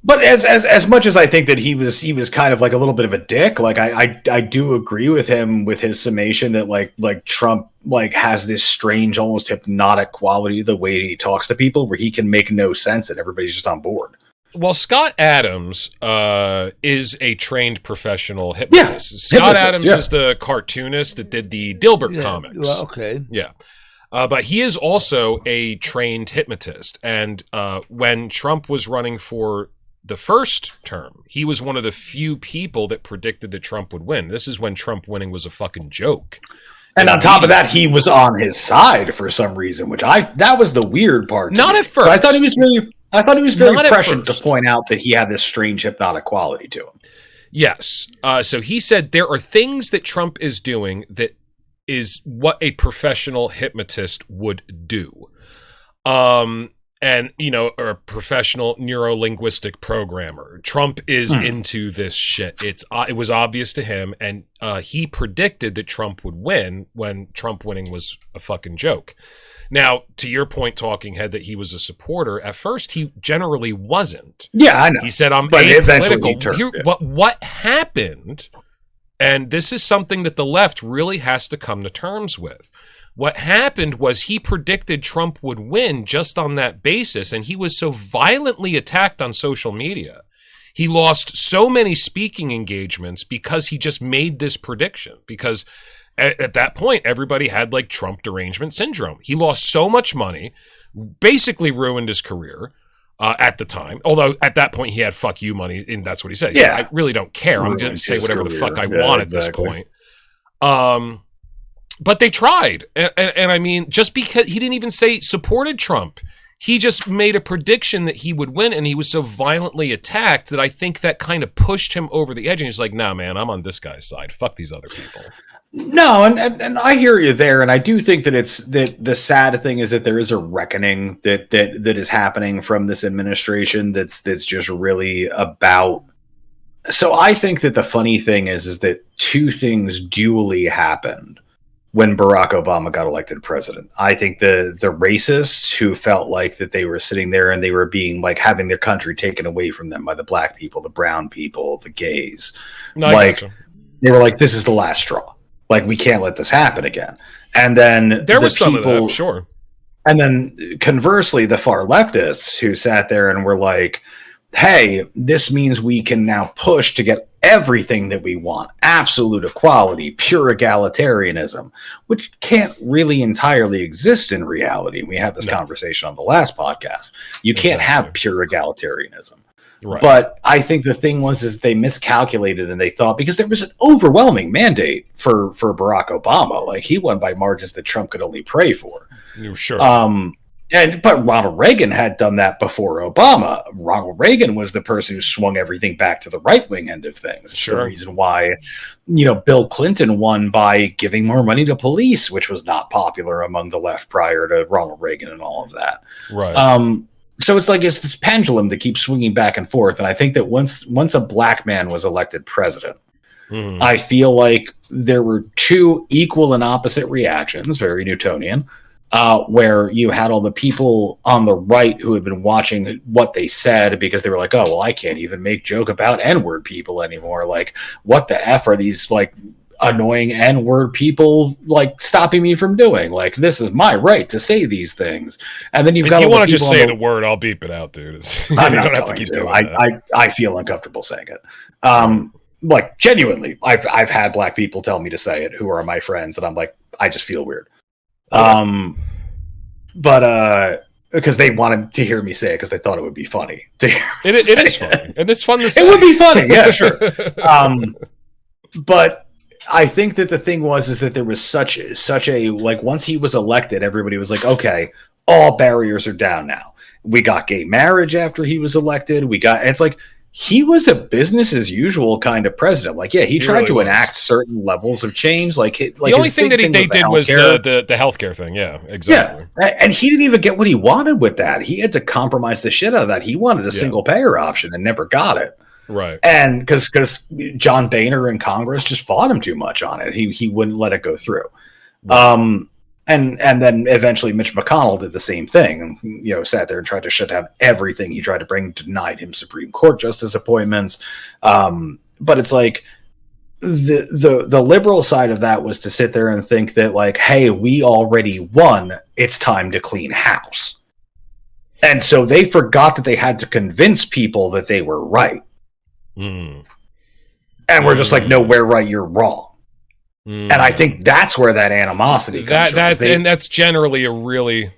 But as much as I think that he was kind of like a little bit of a dick, like I do agree with him with his summation that like Trump like has this strange, almost hypnotic quality the way he talks to people, where he can make no sense and everybody's just on board. Well, Scott Adams is a trained professional hypnotist. Yeah, Scott Adams is the cartoonist that did the Dilbert comics. Well, okay. Yeah. But he is also a trained hypnotist. And when Trump was running for the first term, he was one of the few people that predicted that Trump would win. This is when Trump winning was a fucking joke. And on top of that, he was on his side for some reason, which that was the weird part. Not at first. But I thought he was very prescient to point out that he had this strange hypnotic quality to him. Yes. So he said there are things that Trump is doing that is what a professional hypnotist would do. And, or a professional neuro-linguistic programmer. Trump is into this shit. It was obvious to him, and he predicted that Trump would win when Trump winning was a fucking joke. Now, to your point, Talking Head, that he was a supporter, at first he generally wasn't. Yeah, I know. He said, I'm apolitical. What happened, and this is something that the left really has to come to terms with, what happened was he predicted Trump would win just on that basis, and he was so violently attacked on social media. He lost so many speaking engagements because he just made this prediction. Because at that point, everybody had like Trump derangement syndrome. He lost so much money, basically ruined his career at the time. Although at that point he had fuck you money, and that's what he said. He said, I really don't care. I'm going to say whatever the fuck I want at this point. But they tried. And I mean, just because he didn't even say supported Trump, he just made a prediction that he would win, and he was so violently attacked that I think that kind of pushed him over the edge. And he's like, nah, man, I'm on this guy's side. Fuck these other people. No, and I hear you there, and I do think that it's that the sad thing is that there is a reckoning that is happening from this administration that's just really about. So I think that the funny thing is that two things dually happened when Barack Obama got elected president. I think the racists who felt like that they were sitting there and they were being like having their country taken away from them by the black people, the brown people, the gays, like they were like, this is the last straw. Like, we can't let this happen again. And then there was some of that, sure. And then conversely, the far leftists who sat there and were like, hey, this means we can now push to get everything that we want. Absolute equality, pure egalitarianism, which can't really entirely exist in reality. We had this conversation on the last podcast. You can't have pure egalitarianism. Right. But I think the thing is they miscalculated and they thought, because there was an overwhelming mandate for Barack Obama, like he won by margins that Trump could only pray for. You're sure. But Ronald Reagan had done that before Obama. Ronald Reagan was the person who swung everything back to the right wing end of things. Sure. The reason why, Bill Clinton won by giving more money to police, which was not popular among the left prior to Ronald Reagan and all of that. Right. So it's like it's this pendulum that keeps swinging back and forth. And I think that once a black man was elected president, I feel like there were two equal and opposite reactions, very Newtonian, where you had all the people on the right who had been watching what they said because they were like, oh, well, I can't even make joke about N-word people anymore. Like, what the F are these, like, annoying N-word people like stopping me from doing? Like, this is my right to say these things. And then you've got, if you want to just say the word, I'll beep it out, dude. You don't have to keep doing that. I feel uncomfortable saying it. Like, genuinely, I've had black people tell me to say it who are my friends, and I'm like, I just feel weird. But because they wanted to hear me say it because they thought it would be funny to hear it is funny, and it's fun to say. It would be funny, yeah, sure. But I think that the thing is that there was such a, like, once he was elected, everybody was like, okay, all barriers are down now. We got gay marriage after he was elected. It's like, he was a business as usual kind of president. Like, yeah, he tried to enact certain levels of change. Like the only thing that they did was the healthcare thing. Yeah, exactly. Yeah, and he didn't even get what he wanted with that. He had to compromise the shit out of that. He wanted a single payer option and never got it. Right. And because John Boehner in Congress just fought him too much on it. He wouldn't let it go through. Right. And then eventually Mitch McConnell did the same thing and, sat there and tried to shut down everything he tried to bring, denied him Supreme Court justice appointments. But it's like the liberal side of that was to sit there and think that, like, hey, we already won. It's time to clean house. And so they forgot that they had to convince people that they were right. And we're just like, no, we're right, you're wrong. And I think that's where that animosity comes from. And that's generally a really,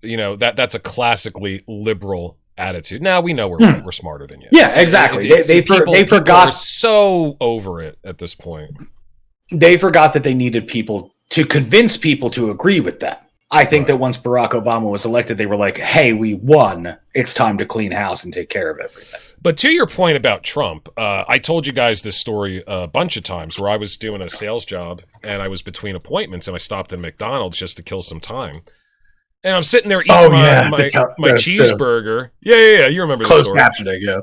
that's a classically liberal attitude. Now we know we're smarter than you. Yeah, exactly. They forgot. Are so over it at this point. They forgot that they needed people to convince people to agree with that. I think that once Barack Obama was elected, they were like, hey, we won. It's time to clean house and take care of everything. But to your point about Trump, I told you guys this story a bunch of times where I was doing a sales job and I was between appointments and I stopped at McDonald's just to kill some time. And I'm sitting there eating my cheeseburger. Yeah. You remember the story. Closed captioning, yeah.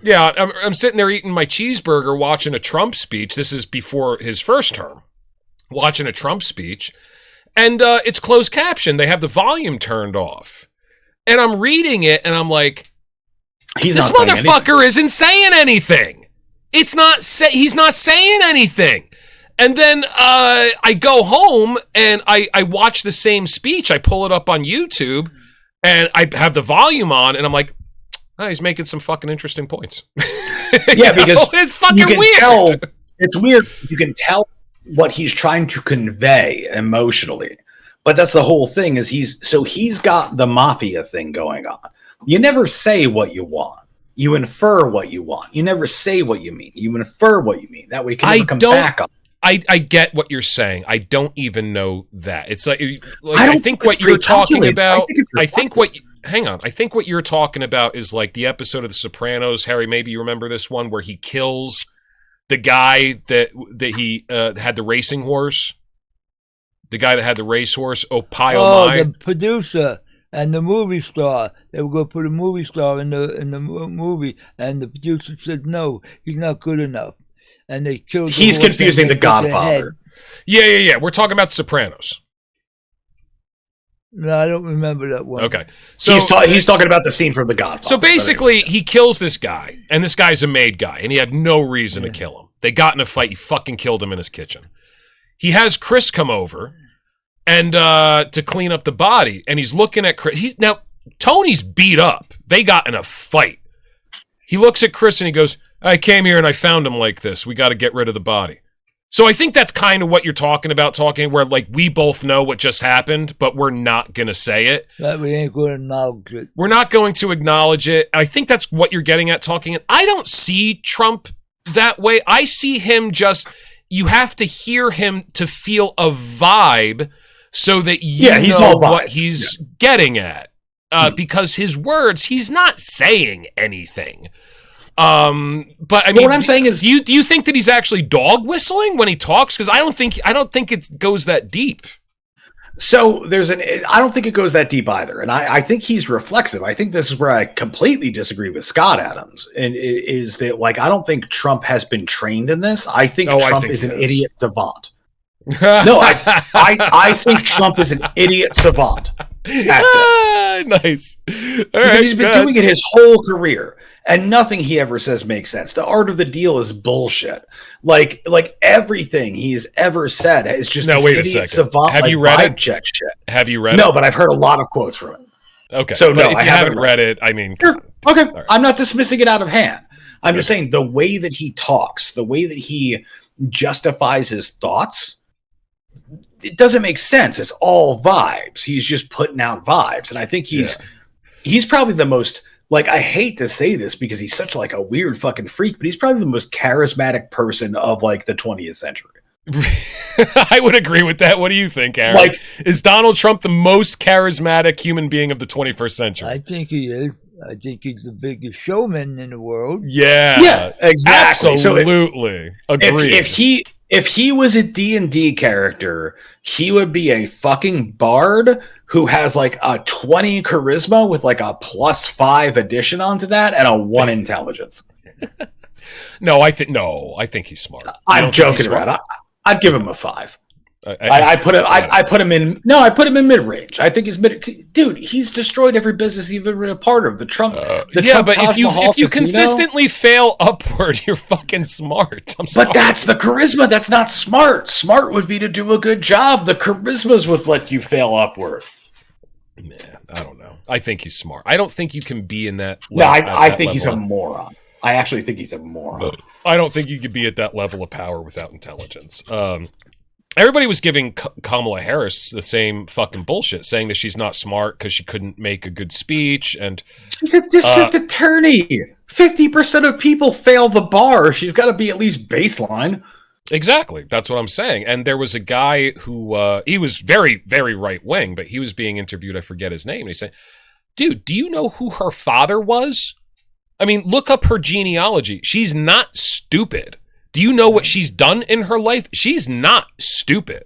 Yeah, I'm sitting there eating my cheeseburger, watching a Trump speech. This is before his first term. Watching a Trump speech. And it's closed caption. They have the volume turned off. And I'm reading it, and I'm like, this motherfucker isn't saying anything. He's not saying anything. And then I go home, and I watch the same speech. I pull it up on YouTube, and I have the volume on, and I'm like, oh, he's making some fucking interesting points. Yeah, because it's fucking weird. It's weird. You can tell what he's trying to convey emotionally, but that's the whole thing. He's got the mafia thing going on. You never say what you want. You infer what you want. You never say what you mean. You infer what you mean. That way you can never come back on. I get what you're saying. I don't even know that. It's like I think what you're talking about. Hang on. I think what you're talking about is like the episode of The Sopranos. Harry, maybe you remember this one where he kills The guy that he had the racing horse. The guy that had the racehorse, the producer and the movie star. They were going to put a movie star in the movie, and the producer said no, he's not good enough, and they killed. He's confusing The Godfather. Yeah. We're talking about Sopranos. No, I don't remember that one. Okay, so he's talking about the scene from The Godfather. So basically, he kills this guy, and this guy's a made guy, and he had no reason to kill him. They got in a fight. He fucking killed him in his kitchen. He has Chris come over and to clean up the body, and he's looking at Chris. Now, Tony's beat up. They got in a fight. He looks at Chris and he goes, I came here and I found him like this. We got to get rid of the body. So I think that's kind of what you're talking about, where like we both know what just happened, but we're not going to say it. That we ain't going to acknowledge it. We're not going to acknowledge it. I think that's what you're getting at talking. I don't see Trump that way. I see him you have to hear him to feel a vibe so that you know what he's getting at. Because his words, he's not saying anything. But I mean, what I'm saying is, do you think that he's actually dog whistling when he talks? Because I don't think it goes that deep. So I don't think it goes that deep either, and I think he's reflexive. I think this is where I completely disagree with Scott Adams, and is that like I don't think Trump has been trained in this. I think Trump is an idiot savant. No, I think Trump is an idiot savant at this. Nice. Because he's been doing it his whole career, and nothing he ever says makes sense. The art of the deal is bullshit. Like everything he's ever said is just wait a second. Savant. Have you read it? Check shit. Have you read it? No, but I've heard a lot of quotes from it. Okay, so no, if I you haven't read it, I mean, sure. Okay, right. I'm not dismissing it out of hand. I'm just saying the way that he talks, the way that he justifies his thoughts, it doesn't make sense. It's all vibes. He's just putting out vibes. And I think he's probably the most, like, I hate to say this because he's such like a weird fucking freak, but he's probably the most charismatic person of like the 20th century. I would agree with that. What do you think, Aaron? Like, is Donald Trump the most charismatic human being of the 21st century? I think he is. I think he's the biggest showman in the world. Yeah, exactly. Absolutely. Agreed. If he was a D&D character, he would be a fucking bard who has like a 20 charisma with like a +5 addition onto that and a 1 intelligence. I think he's smart. I'm joking around. I'd give him a 5. I put him in mid-range. I think he's dude, he's destroyed every business he's ever been a part of. The Trump but if you consistently fail upward, you're fucking smart. I'm sorry. But that's the charisma. That's not smart. Smart would be to do a good job. The charisma's would let you fail upward. Yeah, I don't know. I think he's smart. I don't think you can be in that level. No, I think he's a moron. I actually think he's a moron. I don't think you could be at that level of power without intelligence. Everybody was giving Kamala Harris the same fucking bullshit, saying that she's not smart because she couldn't make a good speech. And she's a district attorney. 50% of people fail the bar. She's got to be at least baseline. Exactly. That's what I'm saying. And there was a guy who, he was very, very right-wing, but he was being interviewed. I forget his name. And he said, dude, do you know who her father was? I mean, look up her genealogy. She's not stupid. Do you know what she's done in her life? She's not stupid.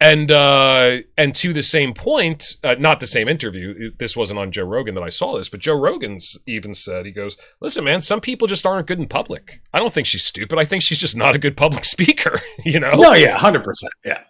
And to the same point, not the same interview. This wasn't on Joe Rogan that I saw this, but Joe Rogan's even said, he goes, listen, man, some people just aren't good in public. I don't think she's stupid. I think she's just not a good public speaker, you know? No, yeah, 100%, yeah.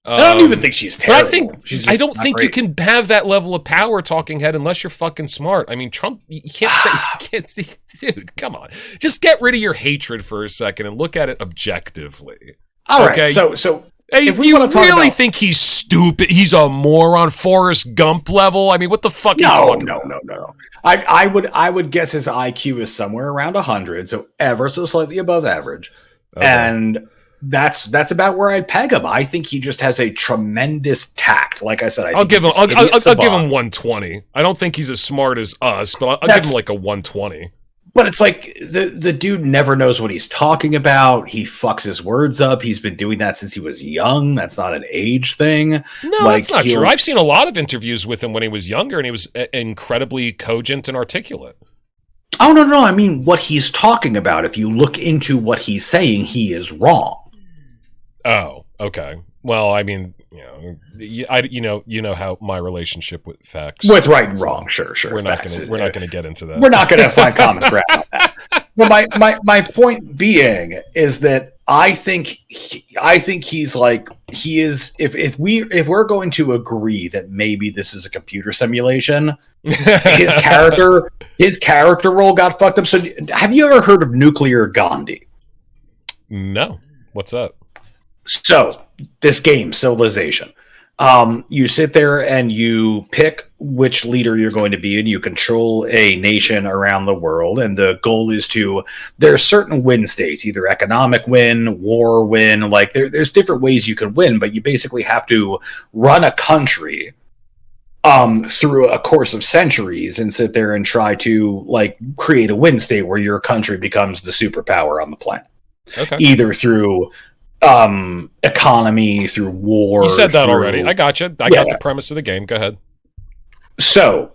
I don't even think she's terrible. But I don't think you can have that level of power, talking head, unless you're fucking smart. I mean, Trump, you can't say, dude, come on. Just get rid of your hatred for a second and look at it objectively. All right, so hey, if you really think he's stupid, he's a moron, Forrest Gump level? I mean, what the fuck are you talking about? No. I would guess his IQ is somewhere around 100, so ever so slightly above average. Okay. And that's about where I'd peg him. I think he just has a tremendous tact. Like I said, I'll give him 120. I don't think he's as smart as us, but I'll give him like a 120. But it's like the dude never knows what he's talking about. He fucks his words up. He's been doing that since he was young. That's not an age thing. No, that's not true. I've seen a lot of interviews with him when he was younger, and he was incredibly cogent and articulate. Oh, no. I mean, what he's talking about. If you look into what he's saying, he is wrong. Oh, okay. Well, I mean, you know how my relationship with facts, with right and wrong. Sure. We're not gonna get into that. We're not gonna find common ground on that. But my point being is that I think he's like, he is. If we're going to agree that maybe this is a computer simulation, his character role got fucked up. So have you ever heard of Nuclear Gandhi? No. What's that? So this game, Civilization, you sit there and you pick which leader you're going to be, and you control a nation around the world. And the goal is there's certain win states, either economic win, war win, like there's different ways you can win, but you basically have to run a country through a course of centuries and sit there and try to like create a win state where your country becomes the superpower on the planet. Okay. Either through economy, through war. You said that already. I got you. I got the premise of the game. Go ahead. So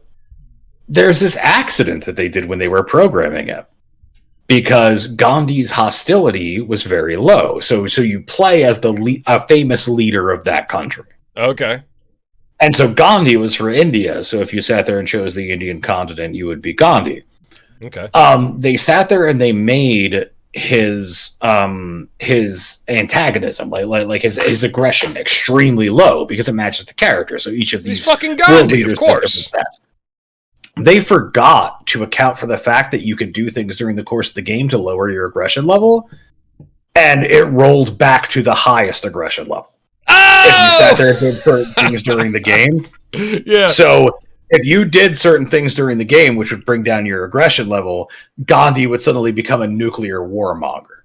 there's this accident that they did when they were programming it, because Gandhi's hostility was very low. So you play as a famous leader of that country. Okay. And so Gandhi was for India. So if you sat there and chose the Indian continent, you would be Gandhi. Okay. They sat there and they made his antagonism, like his aggression, extremely low because it matches the character. So each of these fucking Gandhi, of course. They forgot to account for the fact that you could do things during the course of the game to lower your aggression level, and it rolled back to the highest aggression level. Oh! If you sat there and did certain things during the game. Yeah. So if you did certain things during the game, which would bring down your aggression level, Gandhi would suddenly become a nuclear warmonger.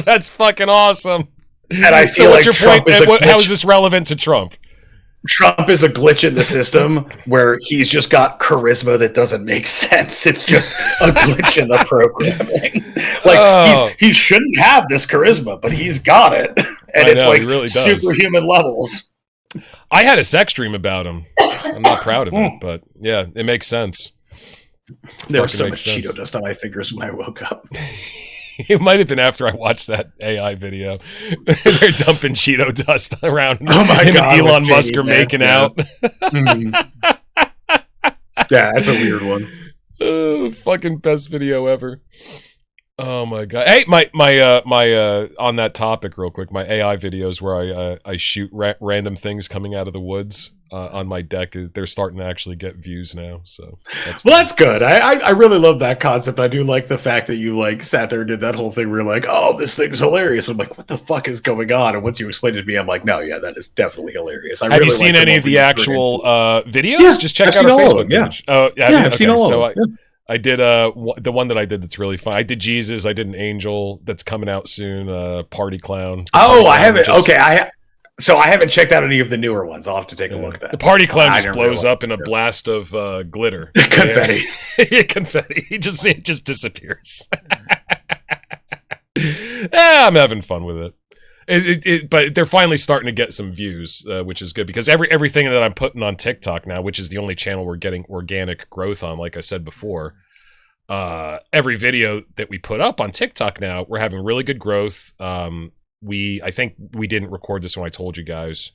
That's fucking awesome. And I feel like Trump is how is this relevant to Trump? Trump is a glitch in the system where he's just got charisma that doesn't make sense. It's just a glitch in the programming. Like he shouldn't have this charisma, but he's got it, and it's like really superhuman levels. I had a sex dream about him. I'm not proud of it, but yeah, it makes sense. There was so much Cheeto dust on my fingers when I woke up. It might have been after I watched that AI video. They're dumping Cheeto dust around. Oh my God, and Elon Musk are making out. Mm-hmm. Yeah, that's a weird one. Fucking best video ever. Oh my God! Hey, my on that topic, real quick. My AI videos where I shoot random things coming out of the woods on my deck, they're starting to actually get views now. So that's good. I really love that concept. I do like the fact that you like sat there and did that whole thing where you're like, oh, this thing's hilarious. I'm like, what the fuck is going on? And once you explained it to me, I'm like, no, yeah, that is definitely hilarious. Have you seen any of the actual videos? Yeah, just check out our Facebook page. Oh, yeah, I've seen all of them. I did the one that I did that's really fun. I did Jesus. I did an angel that's coming out soon. Party clown. I haven't. Okay, I haven't checked out any of the newer ones. I'll have to take a look at that. The party clown just blows up in a blast of glitter, confetti. Yeah, confetti. It just disappears. I'm having fun with it. But they're finally starting to get some views, which is good because everything that I'm putting on TikTok now, which is the only channel we're getting organic growth on, like I said before, every video that we put up on TikTok now, we're having really good growth. I think we didn't record this when I told you guys.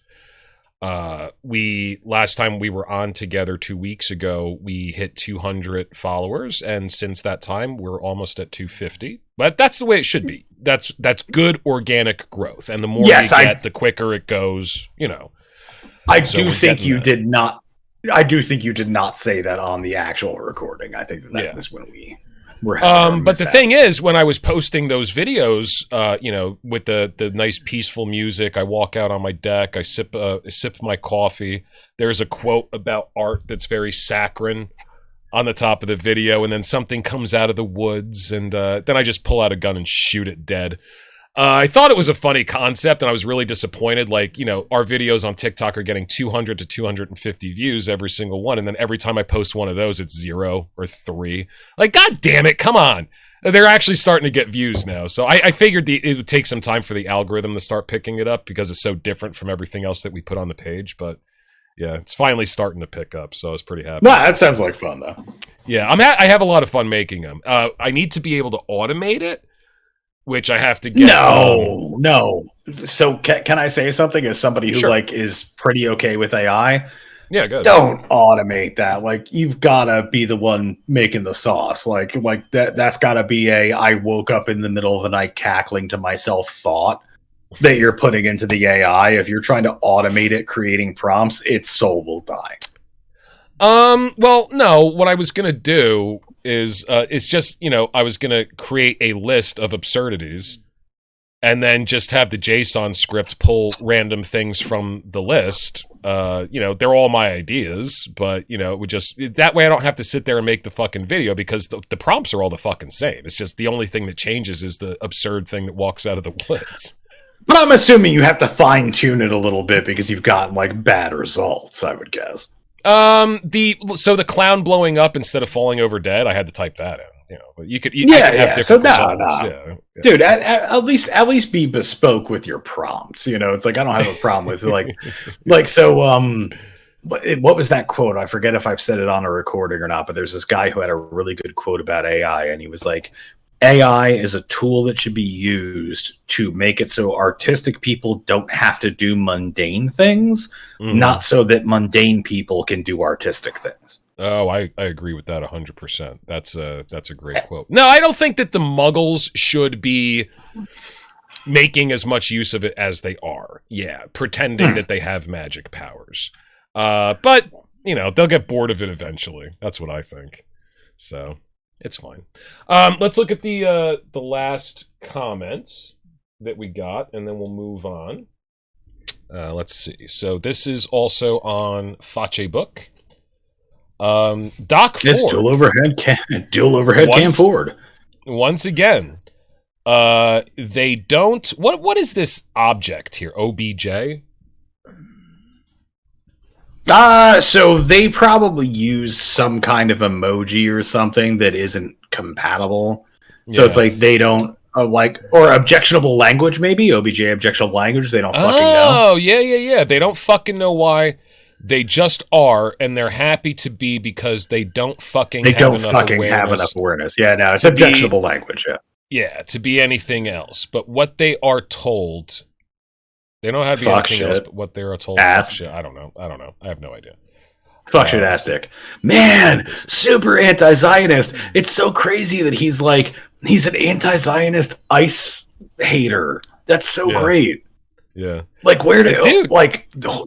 Last time we were on together 2 weeks ago, we hit 200 followers, and since that time, we're almost at 250. But that's the way it should be. That's good organic growth, and the more you get, the quicker it goes. I do think you did not say that on the actual recording. I think that is when we were having but the thing is, when I was posting those videos, with the nice peaceful music, I walk out on my deck, I sip my coffee. There's a quote about art that's very saccharine on the top of the video, and then something comes out of the woods, and then I just pull out a gun and shoot it dead. I thought it was a funny concept, and I was really disappointed. Like, our videos on TikTok are getting 200 to 250 views every single one, and then every time I post one of those, it's 0 or 3. Like, God damn it, come on. They're actually starting to get views now. So I figured it would take some time for the algorithm to start picking it up because it's so different from everything else that we put on the page. But Yeah, it's finally starting to pick up, so I was pretty happy. Nah, that sounds like fun though. Yeah, I have a lot of fun making them. I need to be able to automate it, which I have to get. No. So can I say something as somebody who Sure. like is pretty okay with AI? Yeah, good. Don't automate that. Like you've gotta be the one making the sauce. Like that's gotta be I woke up in the middle of the night cackling to myself thought that you're putting into the AI. If you're trying to automate it, creating prompts, its soul will die. Well, no, what I was going to do is, it's just, I was going to create a list of absurdities and then just have the JSON script pull random things from the list. They're all my ideas, but, it would just, that way I don't have to sit there and make the fucking video because the prompts are all the fucking same. It's just the only thing that changes is the absurd thing that walks out of the woods. But I'm assuming you have to fine tune it a little bit because you've gotten like bad results, I would guess. The clown blowing up instead of falling over dead, I had to type that in. But you could have different so results. no. Yeah. Dude, at least be bespoke with your prompts. It's like I don't have a problem with what was that quote? I forget if I've said it on a recording or not, but there's this guy who had a really good quote about AI, and he was like, AI is a tool that should be used to make it so artistic people don't have to do mundane things, not so that mundane people can do artistic things. Oh, I agree with that 100%. That's a great quote. No, I don't think that the Muggles should be making as much use of it as they are. Yeah, pretending that they have magic powers. But, they'll get bored of it eventually. That's what I think. So, it's fine. Let's look at the last comments that we got, and then we'll move on. Let's see. So this is also on Facebook. Doc Ford. It's dual overhead cam Ford. Once again, they don't. What is this object here? OBJ. So they probably use some kind of emoji or something that isn't compatible. So it's like they don't or objectionable language, maybe OBJ objectionable language. They don't fucking know. Oh yeah. They don't fucking know why. They just are, and they're happy to be because they don't fucking have enough awareness. Yeah, no, it's objectionable language. Yeah, to be anything else. But what they are told, they don't have to be anything else. But what they are told, shit, I don't know. I have no idea. Fuck shit, ass dick. Man, super anti-Zionist. It's so crazy that he's an anti-Zionist ICE hater. That's so great. Yeah. Like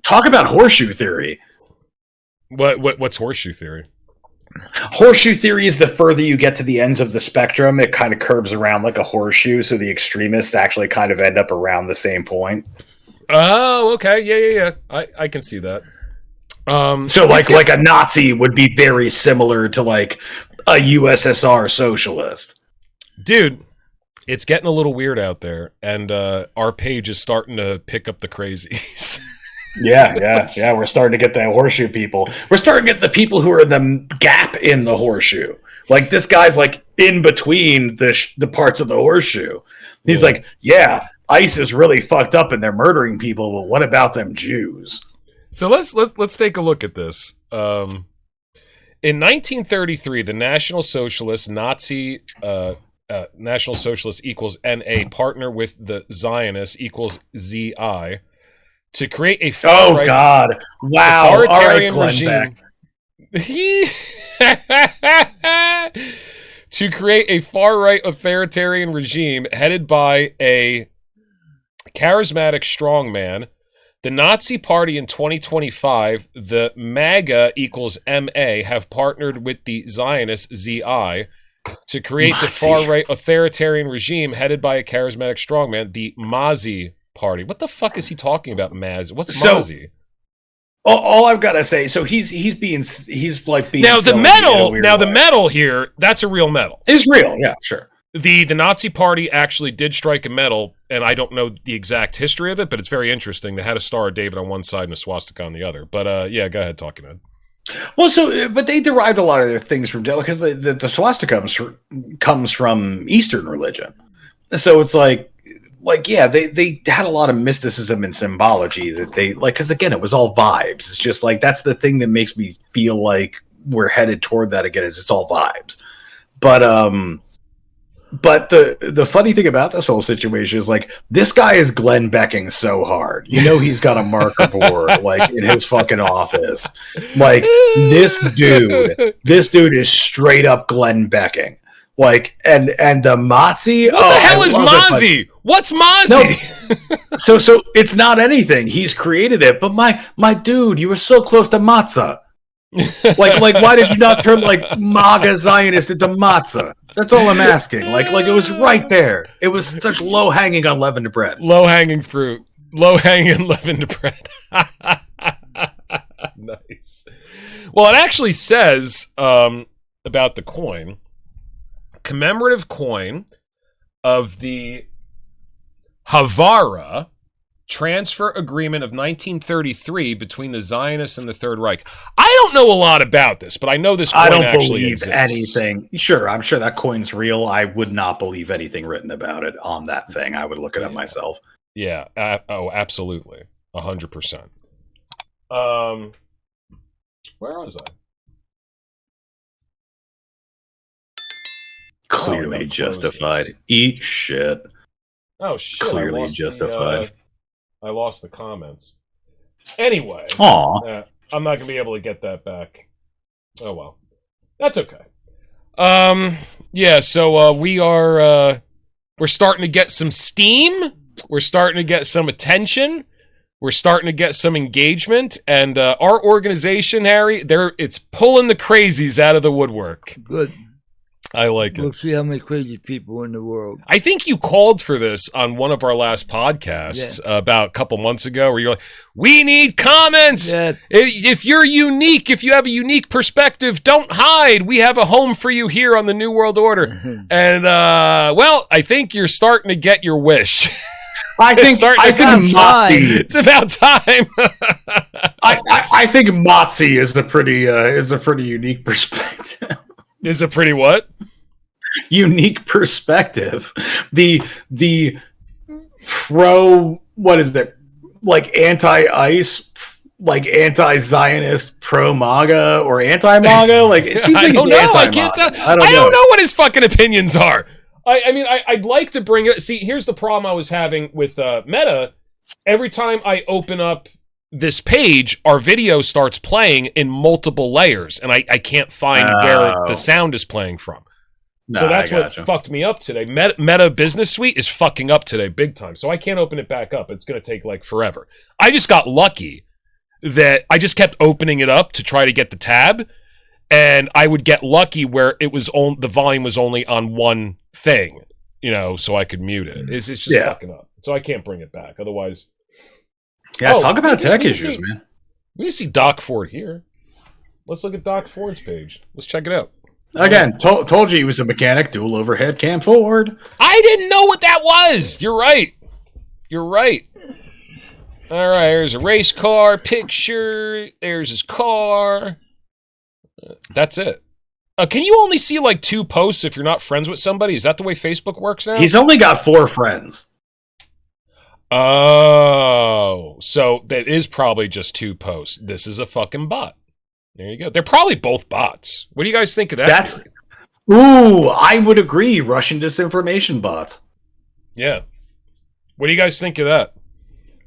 talk about horseshoe theory. What's horseshoe theory? Horseshoe theory is the further you get to the ends of the spectrum, it kind of curves around like a horseshoe, so the extremists actually kind of end up around the same point. Oh, okay. Yeah. I can see that. So like a Nazi would be very similar to like a USSR socialist. Dude, it's getting a little weird out there, and our page is starting to pick up the crazies. Yeah. We're starting to get the horseshoe people. We're starting to get the people who are the gap in the horseshoe. Like this guy's like in between the parts of the horseshoe. He's like, yeah, ICE is really fucked up and they're murdering people, but what about them Jews? So let's take a look at this. In 1933, the National Socialist Nazi National Socialist equals NA partner with the Zionists equals ZI to create a authoritarian regime. To create a far-right authoritarian regime headed by a charismatic strongman. The Nazi Party in 2025, the MAGA equals MA, have partnered with the Zionist ZI to create the far-right authoritarian regime headed by a charismatic strongman, the Mazi Party. What the fuck is he talking about, Maz? What's Mazi? All I've got to say, so he's being now the medal here, that's a real medal. It's real, yeah, sure. The Nazi Party actually did strike a medal, and I don't know the exact history of it, but it's very interesting. They had a Star of David on one side and a swastika on the other. But yeah, go ahead, talking about. Well, but they derived a lot of their things from because the swastika comes from Eastern religion. So it's like like, yeah, they had a lot of mysticism and symbology that they like, because again, it was all vibes. It's just like, that's the thing that makes me feel like we're headed toward that again, is it's all vibes. But the funny thing about this whole situation is, like, this guy is Glenn Becking so hard. You know, he's got a marker board like in his fucking office. Like, this dude is straight up Glenn Becking. Like, and the Mozzie. What the hell is Mozzie? What's Mozzie? No. So it's not anything. He's created it. But my dude, you were so close to matzah. like why did you not turn like MAGA Zionist into matzah? That's all I'm asking. Like it was right there. It was such low hanging unleavened bread. Low hanging fruit. Low hanging unleavened bread. Nice. Well, it actually says about the coin, commemorative coin of the Havara transfer agreement of 1933 between the Zionists and the Third Reich. I don't know a lot about this, but I know this coin actually actually exists. Anything. Sure, I'm sure that coin's real. I would not believe anything written about it on that thing. I would look it up myself. Yeah. Absolutely. 100%. Where was I? Clearly justified. Eat shit. Oh, shit. Clearly justified. I lost the comments. Anyway. Aw. I'm not going to be able to get that back. Oh, well. That's okay. Yeah, so we're starting to get some steam. We're starting to get some attention. We're starting to get some engagement. And our organization, Harry, it's pulling the crazies out of the woodwork. Good. I like it. We'll see how many crazy people in the world. I think you called for this on one of our last podcasts about a couple months ago, where you're like, we need comments. Yeah. If you're unique, if you have a unique perspective, don't hide. We have a home for you here on the New World Order. And, well, I think you're starting to get your wish. I think Mozzie. It's about time. I think Mozzie is a pretty unique perspective. Is a pretty what? Unique perspective. The pro, what is it? Like anti-ICE, like anti-Zionist, pro-MAGA, or anti-MAGA? Like, it seems like I don't know. I can't tell. I don't know what his fucking opinions are. I mean, I'd like to bring it. See, here's the problem I was having with Meta. Every time I open up this page, our video starts playing in multiple layers, and I can't find where the sound is playing from. So that's what fucked me up today. Meta Business Suite is fucking up today big time, so I can't open it back up. It's going to take like forever. I just got lucky that I just kept opening it up to try to get the tab, and I would get lucky where it was the volume was only on one thing, so I could mute it. It's just fucking up. So I can't bring it back. Otherwise... Yeah, talk about tech issues, man. We see Doc Ford here. Let's look at Doc Ford's page. Let's check it out. Again, told you he was a mechanic, dual overhead cam Ford. I didn't know what that was. You're right. All right, there's a race car picture. There's his car. That's it. Can you only see like 2 posts if you're not friends with somebody? Is that the way Facebook works now? He's only got 4 friends. Oh, so that is probably just 2 posts. This is a fucking bot. There you go. They're probably both bots. What do you guys think of that? I would agree. Russian disinformation bots. Yeah. What do you guys think of that?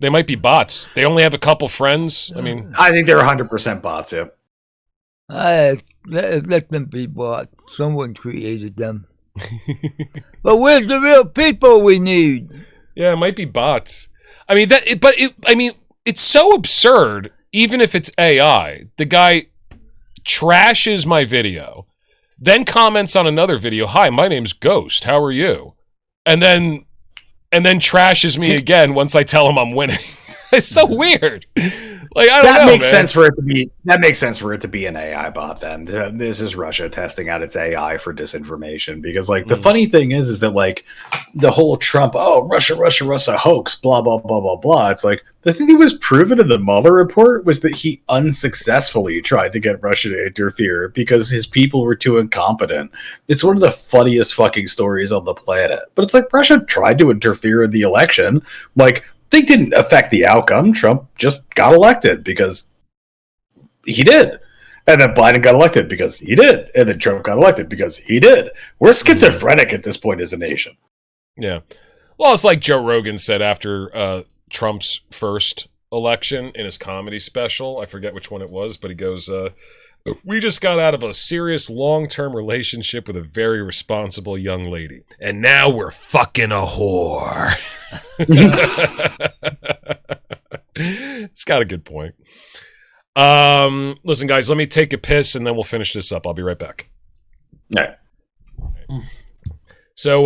They might be bots. They only have a couple friends. I mean, I think they're 100% bots. Yeah. Let them be bots. Someone created them. But where's the real people we need? Yeah, it might be bots. I mean it's so absurd. Even if it's AI, the guy trashes my video, then comments on another video. Hi, my name's Ghost. How are you? And then trashes me again once I tell him I'm winning. It's so weird. Like, I don't know, that makes man. sense for it to be. That makes sense for it to be an AI bot. Then this is Russia testing out its AI for disinformation. Because like the funny thing is that like the whole Trump, Russia hoax, blah blah blah blah blah. It's like the thing that was proven in the Mueller report was that he unsuccessfully tried to get Russia to interfere because his people were too incompetent. It's one of the funniest fucking stories on the planet. But it's like Russia tried to interfere in the election, like. They didn't affect the outcome. Trump just got elected because he did. And then Biden got elected because he did. And then Trump got elected because he did. We're schizophrenic at this point as a nation. Yeah. Well, it's like Joe Rogan said after Trump's first election in his comedy special. I forget which one it was, but he goes, we just got out of a serious long-term relationship with a very responsible young lady. And now we're fucking a whore. It's got a good point. Listen, guys, let me take a piss and then we'll finish this up. I'll be right back. All right. So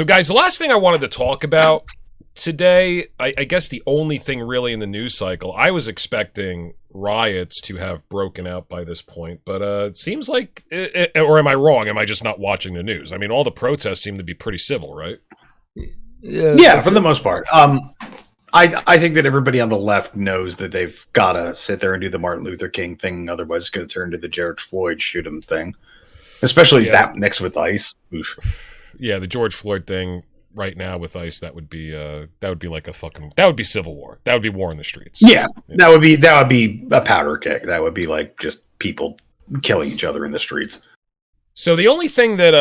guys, the last thing I wanted to talk about today, I guess the only thing really in the news cycle, I was expecting riots to have broken out by this point, but it seems like, or am I wrong? Am I just not watching the news? I mean, all the protests seem to be pretty civil, right? Yeah, for the most part. I think that everybody on the left knows that they've got to sit there and do the Martin Luther King thing, otherwise it's going to turn to the George Floyd shoot him thing, especially that mixed with ICE. Oof. Yeah, the George Floyd thing right now with ICE, that would be like that would be civil war. That would be war in the streets. Yeah, that would be a powder keg. That would be like just people killing each other in the streets. So the only thing that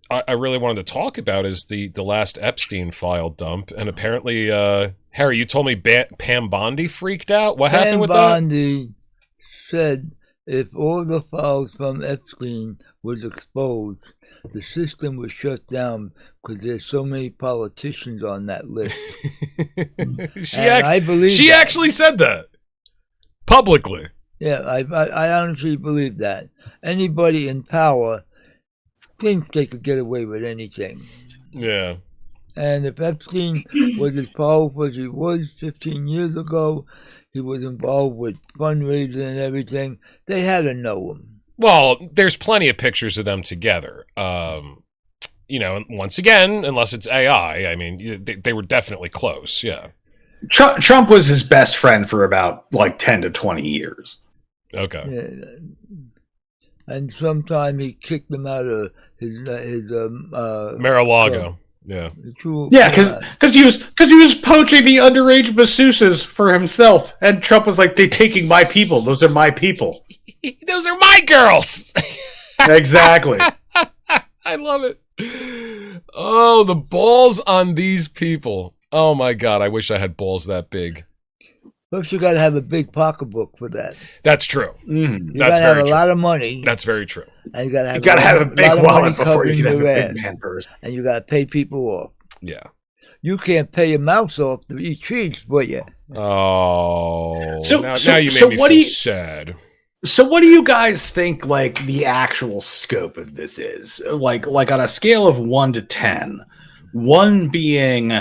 I really wanted to talk about is the last Epstein file dump, and apparently, Harry, you told me Pam Bondi freaked out. What happened with that? Pam Bondi said if all the files from Epstein was exposed, the system was shut down because there's so many politicians on that list. She actually said that publicly. Yeah, I honestly believe that. Anybody in power thinks they could get away with anything. Yeah. And if Epstein was as powerful as he was 15 years ago, he was involved with fundraising and everything, they had to know him. Well, there's plenty of pictures of them together. Once again, unless it's AI, I mean, they were definitely close, yeah. Trump was his best friend for about like 10 to 20 years. Okay. Yeah. And sometime he kicked him out of his Mar-a-Lago. Yeah. Yeah, because he was poaching the underage masseuses for himself, and Trump was like, "They're taking my people. Those are my people. Those are my girls." Exactly. I love it. Oh, the balls on these people. Oh my God, I wish I had balls that big. First, you got to have a big pocketbook for that. That's true. You got to have a lot of money. That's very true. And you got to have a big wallet before you can have a big man purse. And you got to pay people off. Yeah. You can't pay your mouse off to eat treats, but yeah. Oh. Now you made me feel sad. So what do you guys think, like, the actual scope of this is? Like on a scale of 1 to 10, 1 being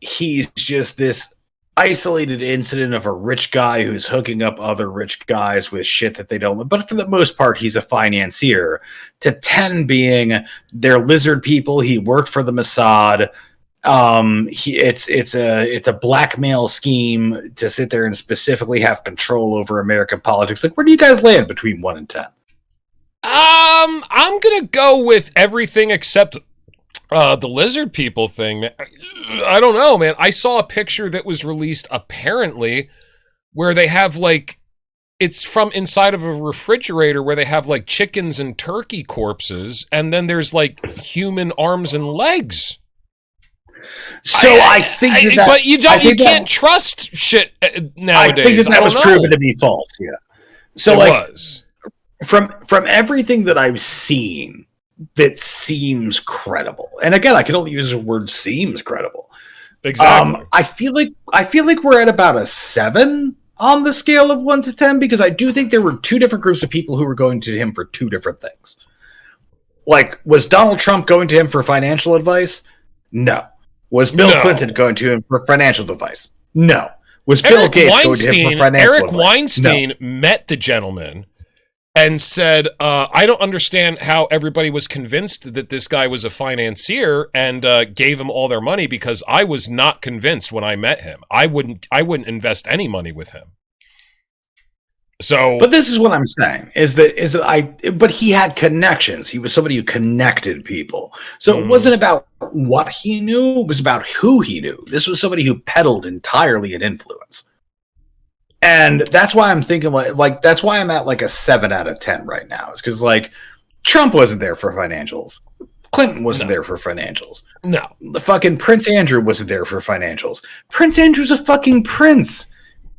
he's just this isolated incident of a rich guy who's hooking up other rich guys with shit that they don't, but for the most part he's a financier, to 10 being they're lizard people, he worked for the Mossad, it's a blackmail scheme to sit there and specifically have control over American politics. Like, where do you guys land between 1 and 10? I'm gonna go with everything except the lizard people thing. I don't know, man. I saw a picture that was released apparently where they have like, it's from inside of a refrigerator where they have like chickens and turkey corpses, and then there's like human arms and legs. So I think but you can't trust shit nowadays. I think that was proven to be false. Yeah. So it was from everything that I've seen, that seems credible. And again, I can only use the word "seems credible." Exactly. I feel like we're at about a 7 on the scale of 1 to 10, because I do think there were 2 different groups of people who were going to him for 2 different things. Like, was Donald Trump going to him for financial advice? No. Was Bill Clinton going to him for financial advice? No. Was Bill Gates going to him for financial Eric advice? Weinstein met the gentleman and said, I don't understand how everybody was convinced that this guy was a financier and gave him all their money, because I was not convinced when I met him. I wouldn't invest any money with him. So, but this is what I'm saying but he had connections. He was somebody who connected people. So it wasn't about what he knew, it was about who he knew. This was somebody who peddled entirely in influence. And that's why I'm thinking like that's why I'm at like a 7 out of 10 right now. It's because like Trump wasn't there for financials. Clinton wasn't there for financials. No. The fucking Prince Andrew wasn't there for financials. Prince Andrew's a fucking prince.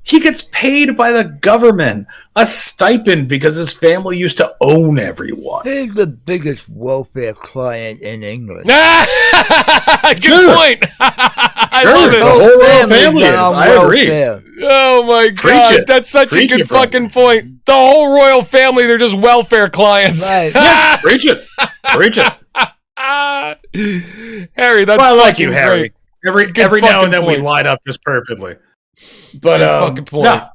He gets paid by the government a stipend because his family used to own everyone. He's the biggest welfare client in England. Good point. I love it. The whole royal family is. I agree. Oh my God, that's such a good fucking point. The whole royal family, they're just welfare clients. Right. Yeah, preach it. Preach it. Harry, that's well, I like you, Harry. Great. Every now and then we line up just perfectly. But no,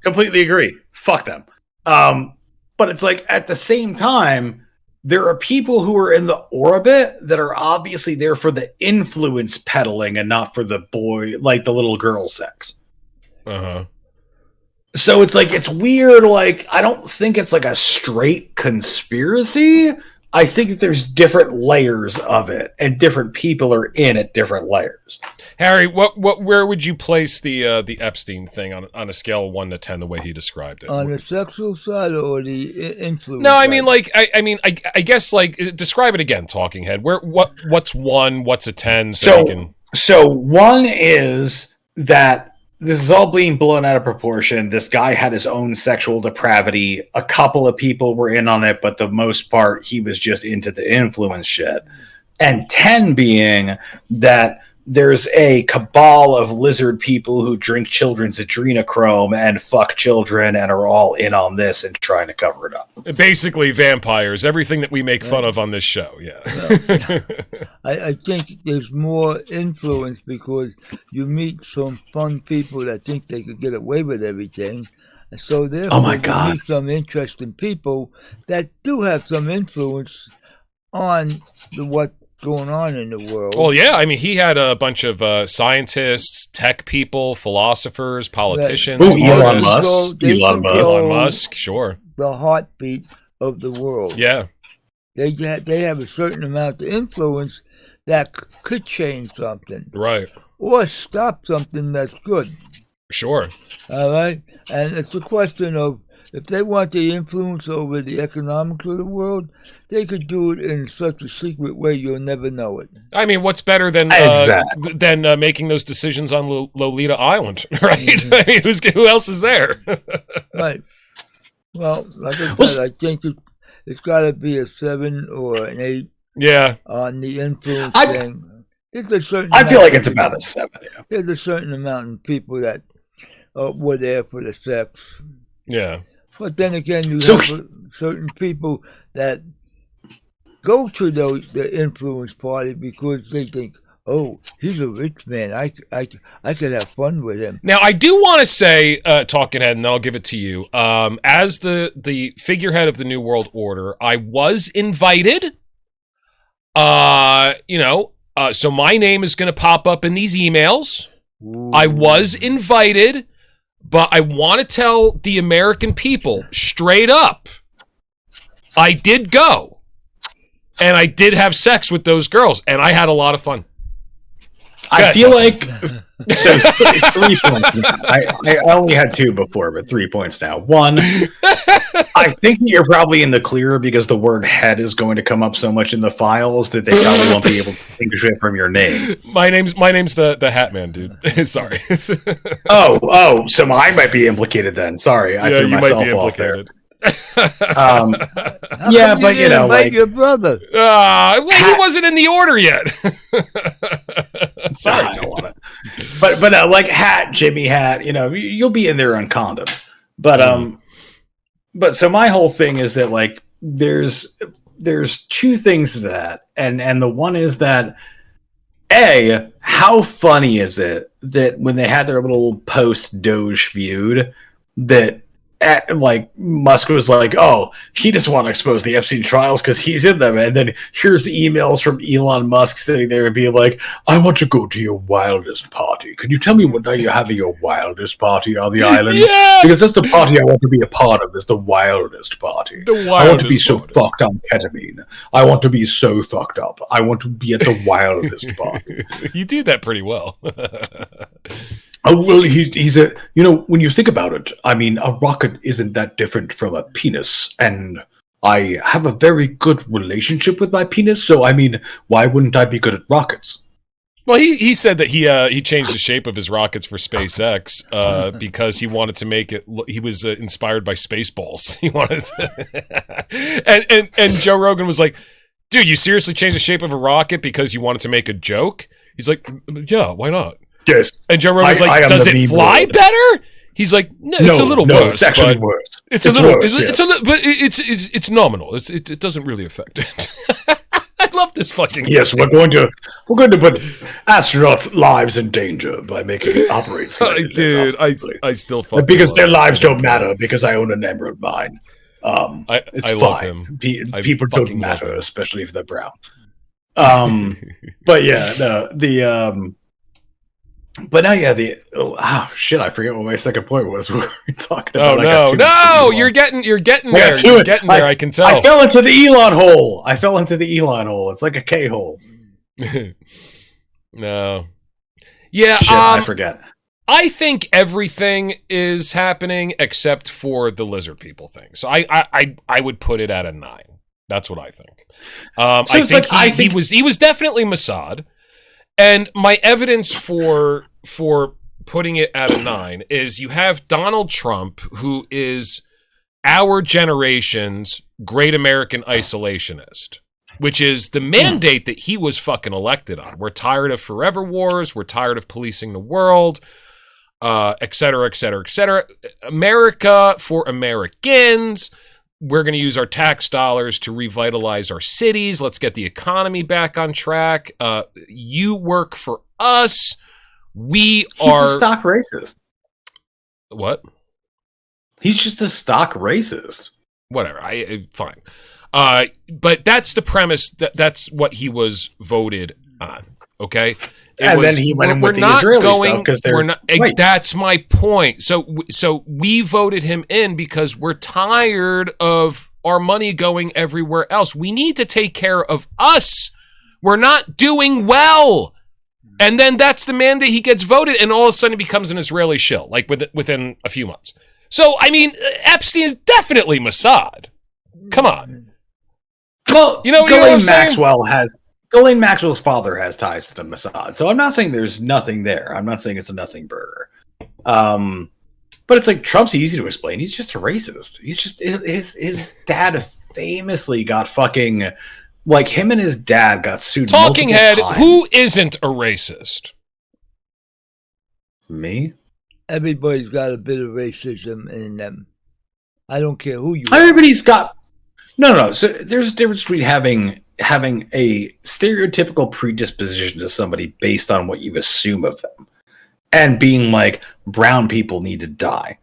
completely agree. Fuck them. But it's like at the same time, there are people who are in the orbit that are obviously there for the influence peddling and not for the boy, like the little girl sex. Uh-huh. So it's like, it's weird. Like, I don't think it's like a straight conspiracy. I think that there's different layers of it, and different people are in at different layers. Harry, where would you place the Epstein thing on a scale of 1 to 10, the way he described it? On the sexual side or the influence? No, I mean, like, I guess, like, describe it again, Talking Head. What's 1? What's a 10? So 1 is that this is all being blown out of proportion. This guy had his own sexual depravity. A couple of people were in on it, but the most part, he was just into the influence shit. And 10 being that there's a cabal of lizard people who drink children's adrenochrome and fuck children and are all in on this and trying to cover it up. Basically vampires, everything that we make fun of on this show, yeah. I think there's more influence because you meet some fun people that think they could get away with everything. And so therefore, oh my God, you meet some interesting people that do have some influence on what's going on in the world. Well, yeah, I mean, he had a bunch of scientists, tech people, philosophers, politicians. Right. Elon Musk, sure. The heartbeat of the world. Yeah. They have a certain amount of influence that could change something. Right. Or stop something that's good. Sure. All right? And it's a question of, if they want the influence over the economics of the world, they could do it in such a secret way you'll never know it. I mean, what's better than making those decisions on Lolita Island, right? Mm-hmm. I mean, who else is there? Right. Well, like I said, I think it's got to be a 7 or an 8. Yeah. On the influence thing. It's a certain. I feel like it's about a 7. Yeah. There's a certain amount of people that were there for the sex. Yeah. But then again, you have certain people that go to the influence party because they think, oh, he's a rich man. I could have fun with him. Now, I do want to say, Talking Head, and then I'll give it to you. As the figurehead of the New World Order, I was invited. So my name is going to pop up in these emails. Ooh. I was invited. But I want to tell the American people straight up, I did go. And I did have sex with those girls. And I had a lot of fun. I feel like... So 3 points now. I only had 2 before, but 3 points now. 1, I think that you're probably in the clear because the word head is going to come up so much in the files that they probably won't be able to distinguish it from your name. My name's the Hat Man, dude. Sorry. Oh, so I might be implicated then. Sorry, I threw myself off there. Yeah, but you know, like your brother. Well, he wasn't in the order yet. Sorry, I don't want it. But like Jimmy Hat, you know, you'll be in there on condoms. But so my whole thing is that like there's 2 things to that, and the one is that How funny is it that when they had their little post-Doge feud, that like Musk was like, oh, he just want to expose the Epstein trials because he's in them, and then here's emails from Elon Musk sitting there and being like, I want to go to your wildest party. Can you tell me what night you're having your wildest party on the island? Yeah, because that's the party I want to be a part of. Is the wildest party. I want to be so fucked on ketamine. I want to be so fucked up. I want to be at the wildest party. You do that pretty well. Oh, well, he's a, when you think about it, I mean, a rocket isn't that different from a penis, and I have a very good relationship with my penis, so, I mean, why wouldn't I be good at rockets? Well, he said that he changed the shape of his rockets for SpaceX because he wanted to make it. He was inspired by Spaceballs. He wanted to, and Joe Rogan was like, "Dude, you seriously changed the shape of a rocket because you wanted to make a joke?" He's like, "Yeah, why not?" Yes. And Joe Rogan's like, "Does it fly better?" He's like, "No, it's a little worse. It's actually worse. It's a little. But it's nominal. It doesn't really affect it." I love this fucking. Yes, we're going to put astronauts' lives in danger by making it operate. Dude, I still fucking because their lives don't matter because I own an emerald mine. It's I fine. love him. People don't matter, especially if they're brown. But yeah, but now, shit! I forget what my second point was. We were talking about. Oh no! You're getting there. You're getting there. I can tell. I fell into the Elon hole. It's like a K hole. No. Yeah. Shit, I forget. I think everything is happening except for the lizard people thing. So I would put it at a 9. That's what I think. I think he was definitely Mossad. And my evidence for putting it at a 9 is you have Donald Trump, who is our generation's great American isolationist, which is the mandate that he was fucking elected on. We're tired of forever wars. We're tired of policing the world, et cetera, et cetera, et cetera. America for Americans. We're going to use our tax dollars to revitalize our cities. Let's get the economy back on track. You work for us. He's a stock racist. What? He's just a stock racist. Whatever. Fine. But that's the premise. That's what he was voted on. Okay. Then he went in with the Israeli stuff because they're not. Right. That's my point. So we voted him in because we're tired of our money going everywhere else. We need to take care of us. We're not doing well. And then that's the mandate. He gets voted, and all of a sudden he becomes an Israeli shill, like within a few months. So I mean, Epstein is definitely Mossad. Come on. Well, Ghislaine Maxwell's father has ties to the Mossad, so I'm not saying there's nothing there. I'm not saying it's a nothing burger. But it's like Trump's easy to explain. He's just a racist. He's just his dad famously got fucking like him and his dad got sued. Talking head, times. Who isn't a racist? Me. Everybody's got a bit of racism in them. I don't care who you are. Everybody's got no. So there's a difference between having a stereotypical predisposition to somebody based on what you assume of them and being like brown people need to die.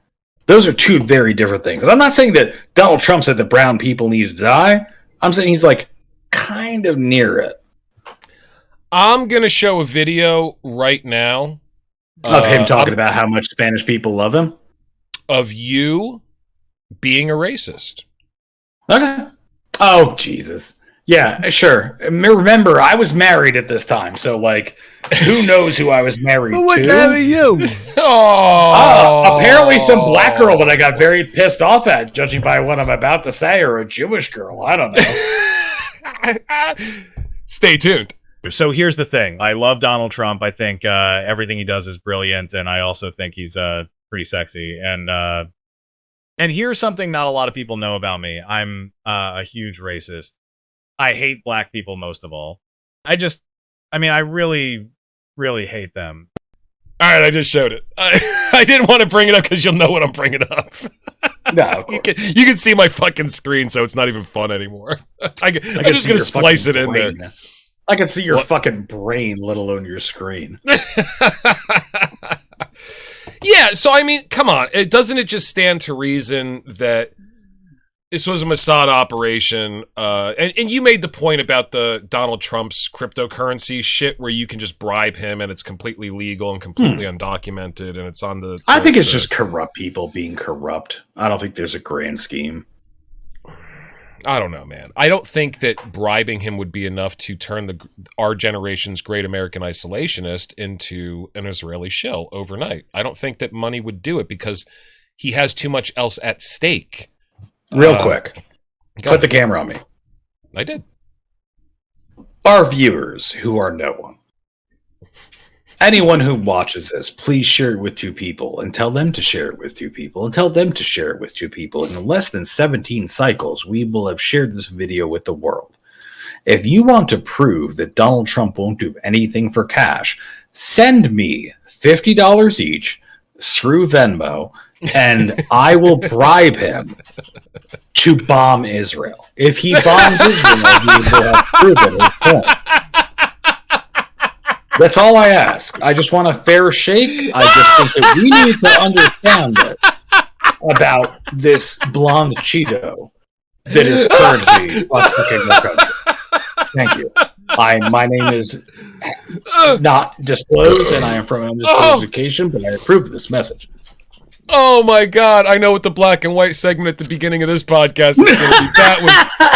Those are two very different things. And I'm not saying that Donald Trump said that brown people need to die. I'm saying he's like kind of near it. I'm going to show a video right now of him talking about how much Spanish people love him. Of you being a racist. Okay. Oh, Jesus. Yeah, sure. Remember, I was married at this time, so like, who knows who I was married Who would to? marry you? Apparently some black girl that I got very pissed off at, judging by what I'm about to say, or a Jewish girl. I don't know. Stay tuned. So here's the thing. I love Donald Trump. I think everything he does is brilliant, and I also think he's pretty sexy. And here's something not a lot of people know about me. I'm a huge racist. I hate black people most of all. I really, really hate them. All right, I just showed it. I didn't want to bring it up because you'll know what I'm bringing up. No, you can see my fucking screen, so it's not even fun anymore. I'm just going to splice it in there. I can see your fucking brain, let alone your screen. Yeah, so I mean, come on. Doesn't it just stand to reason that this was a Mossad operation? And you made the point about the Donald Trump's cryptocurrency shit where you can just bribe him and it's completely legal and completely undocumented and it's on the... I think it's just corrupt people being corrupt. I don't think there's a grand scheme. I don't know, man. I don't think that bribing him would be enough to turn our generation's great American isolationist into an Israeli shill overnight. I don't think that money would do it because he has too much else at stake. Real quick, put the camera on me. I did. Our viewers who are no one. Anyone who watches this, please share it with 2 people and tell them to share it with 2 people and tell them to share it with 2 people. In less than 17 cycles, we will have shared this video with the world. If you want to prove that Donald Trump won't do anything for cash, send me $50 each through Venmo and I will bribe him to bomb Israel. If he bombs Israel, we will have proven his point. That's all I ask. I just want a fair shake. I just think that we need to understand it about this blonde Cheeto that is currently fucking our country. Thank you. My name is not disclosed, and I am from undisclosed education, but I approve this message. Oh my God! I know what the black and white segment at the beginning of this podcast is going to be. That was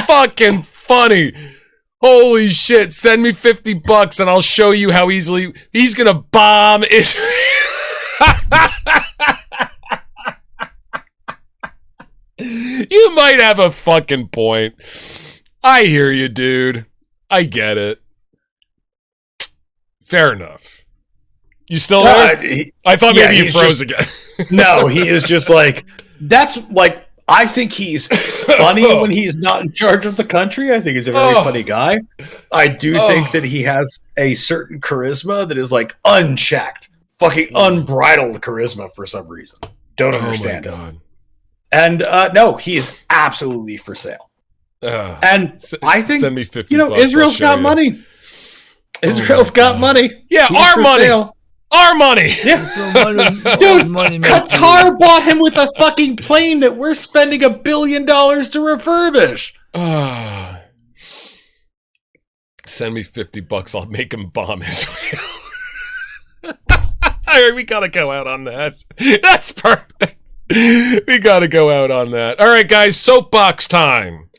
fucking funny. Holy shit, send me $50 and I'll show you how easily he's gonna bomb Israel. You might have a fucking point. I hear you, dude. I get it. Fair enough. You still there? I thought maybe you froze again. No, he is just like, that's like, I think he's funny when he's not in charge of the country. I think he's a very funny guy. I do think that he has a certain charisma that is like unchecked, fucking unbridled charisma for some reason. Don't understand him. And no, he is absolutely for sale. And I think, send me $50, Israel's got money. Israel's got money. Yeah, He's our for money. sale. Our money. Yeah. Dude, Qatar bought him with a fucking plane that we're spending $1 billion to refurbish. Send me $50. I'll make him bomb Israel. All right, we gotta go out on that. That's perfect. We gotta go out on that. All right, guys, soapbox time.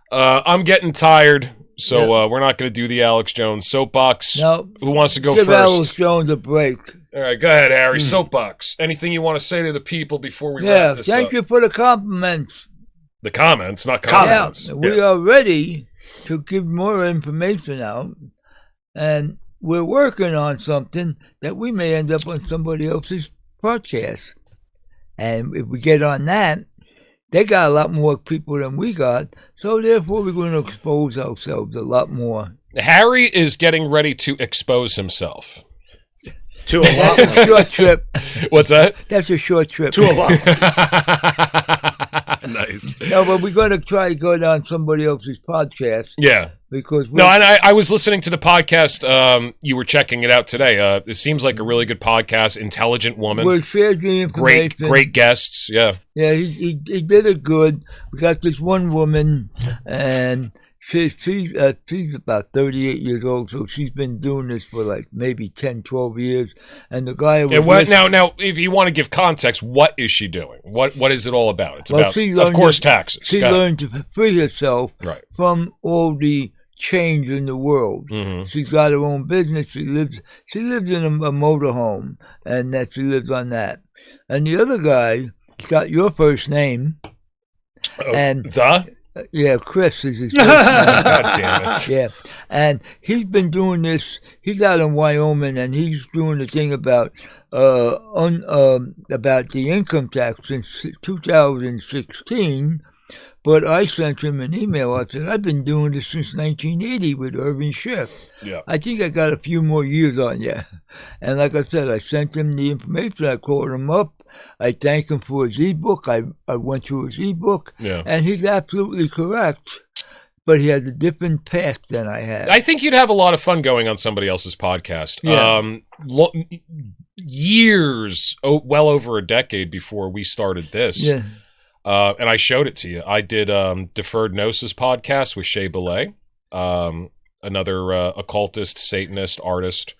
I'm getting tired. So we're not going to do the Alex Jones soapbox. No. Who wants to go Give first? Alex Jones a break. All right, go ahead, Harry. Soapbox. Anything you want to say to the people before we wrap this up? Thank you for the compliments. The comments, not comments. Yeah, we are ready to give more information out, and we're working on something that we may end up on somebody else's podcast. And if we get on that, they got a lot more people than we got, so therefore we're going to expose ourselves a lot more. Harry is getting ready to expose himself. To a lot more. Short trip. What's that? That's a short trip. To a lot. Nice. No, but we're going to try to go down somebody else's podcast. Yeah. Because no, and I was listening to the podcast. You were checking it out today. It seems like a really good podcast. Intelligent woman. We'll share the information. Great guests. Yeah. Yeah, he did it good. We got this one woman, and she's about 38 years old, so she's been doing this for like maybe 10, 12 years. And the guy was now, if you want to give context, what is she doing? What is it all about? It's about, of course, taxes. She learned to free herself from all the change in the world. Mm-hmm. She's got her own business. She lives in a motorhome, and that she lives on that. And the other guy, he's got your first name, Chris is his first name. God damn it! Yeah, and he's been doing this. He's out in Wyoming, and he's doing the thing about the income tax since 2016. But I sent him an email. I said, I've been doing this since 1980 with Irving Schiff. Yeah. I think I got a few more years on you. And like I said, I sent him the information. I called him up. I thanked him for his ebook. I went through his ebook. Yeah. And he's absolutely correct. but he has a different path than I have. I think you'd have a lot of fun going on somebody else's podcast. Yeah. Years, well over a decade before we started this. Yeah. And I showed it to you. I did Deferred Gnosis podcast with Shea Belay, another occultist, Satanist, artist.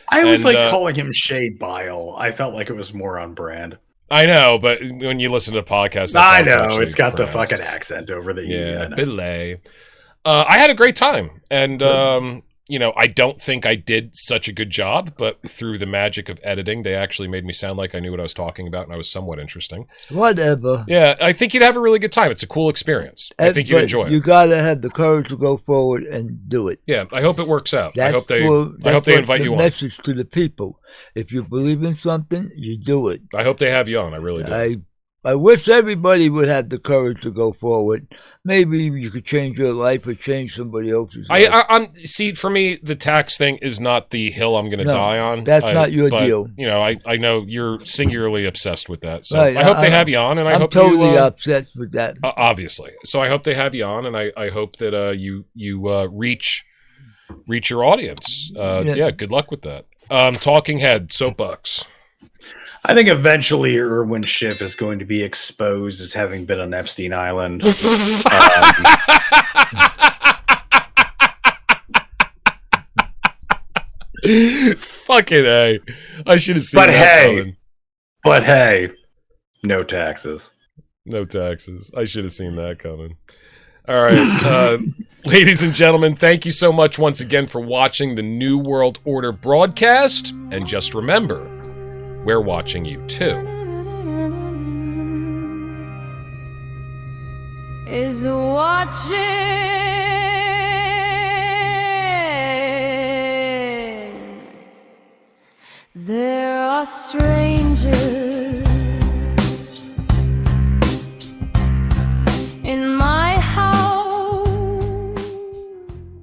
I always calling him Shea Bile. I felt like it was more on brand. I know, but when you listen to the podcast, that's I how it's know actually it's got pronounced. the fucking accent over the E. Yeah, Belay. I had a great time, and I don't think I did such a good job, but through the magic of editing, they actually made me sound like I knew what I was talking about, and I was somewhat interesting. Whatever. Yeah, I think you'd have a really good time. It's a cool experience. I think you'd enjoy it. You gotta have the courage to go forward and do it. Yeah, I hope it works out. I hope they invite you on. Message to the people: if you believe in something, you do it. I hope they have you on. I really do. I wish everybody would have the courage to go forward. Maybe you could change your life or change somebody else's life. See, for me, the tax thing is not the hill I'm going to die on. That's not your deal. I know you're singularly obsessed with that. So right, I hope they have you on, and I'm totally obsessed with that. Obviously. So I hope they have you on, and I hope that you reach your audience. Yeah, good luck with that. Talking Head, Soapbox. I think eventually Irwin Schiff is going to be exposed as having been on Epstein Island. Fucking A. I should have seen that coming. But hey, no taxes. No taxes. I should have seen that coming. All right. Ladies and gentlemen, thank you so much once again for watching the New World Order broadcast. And just remember, we're watching you too. Is watching. There are strangers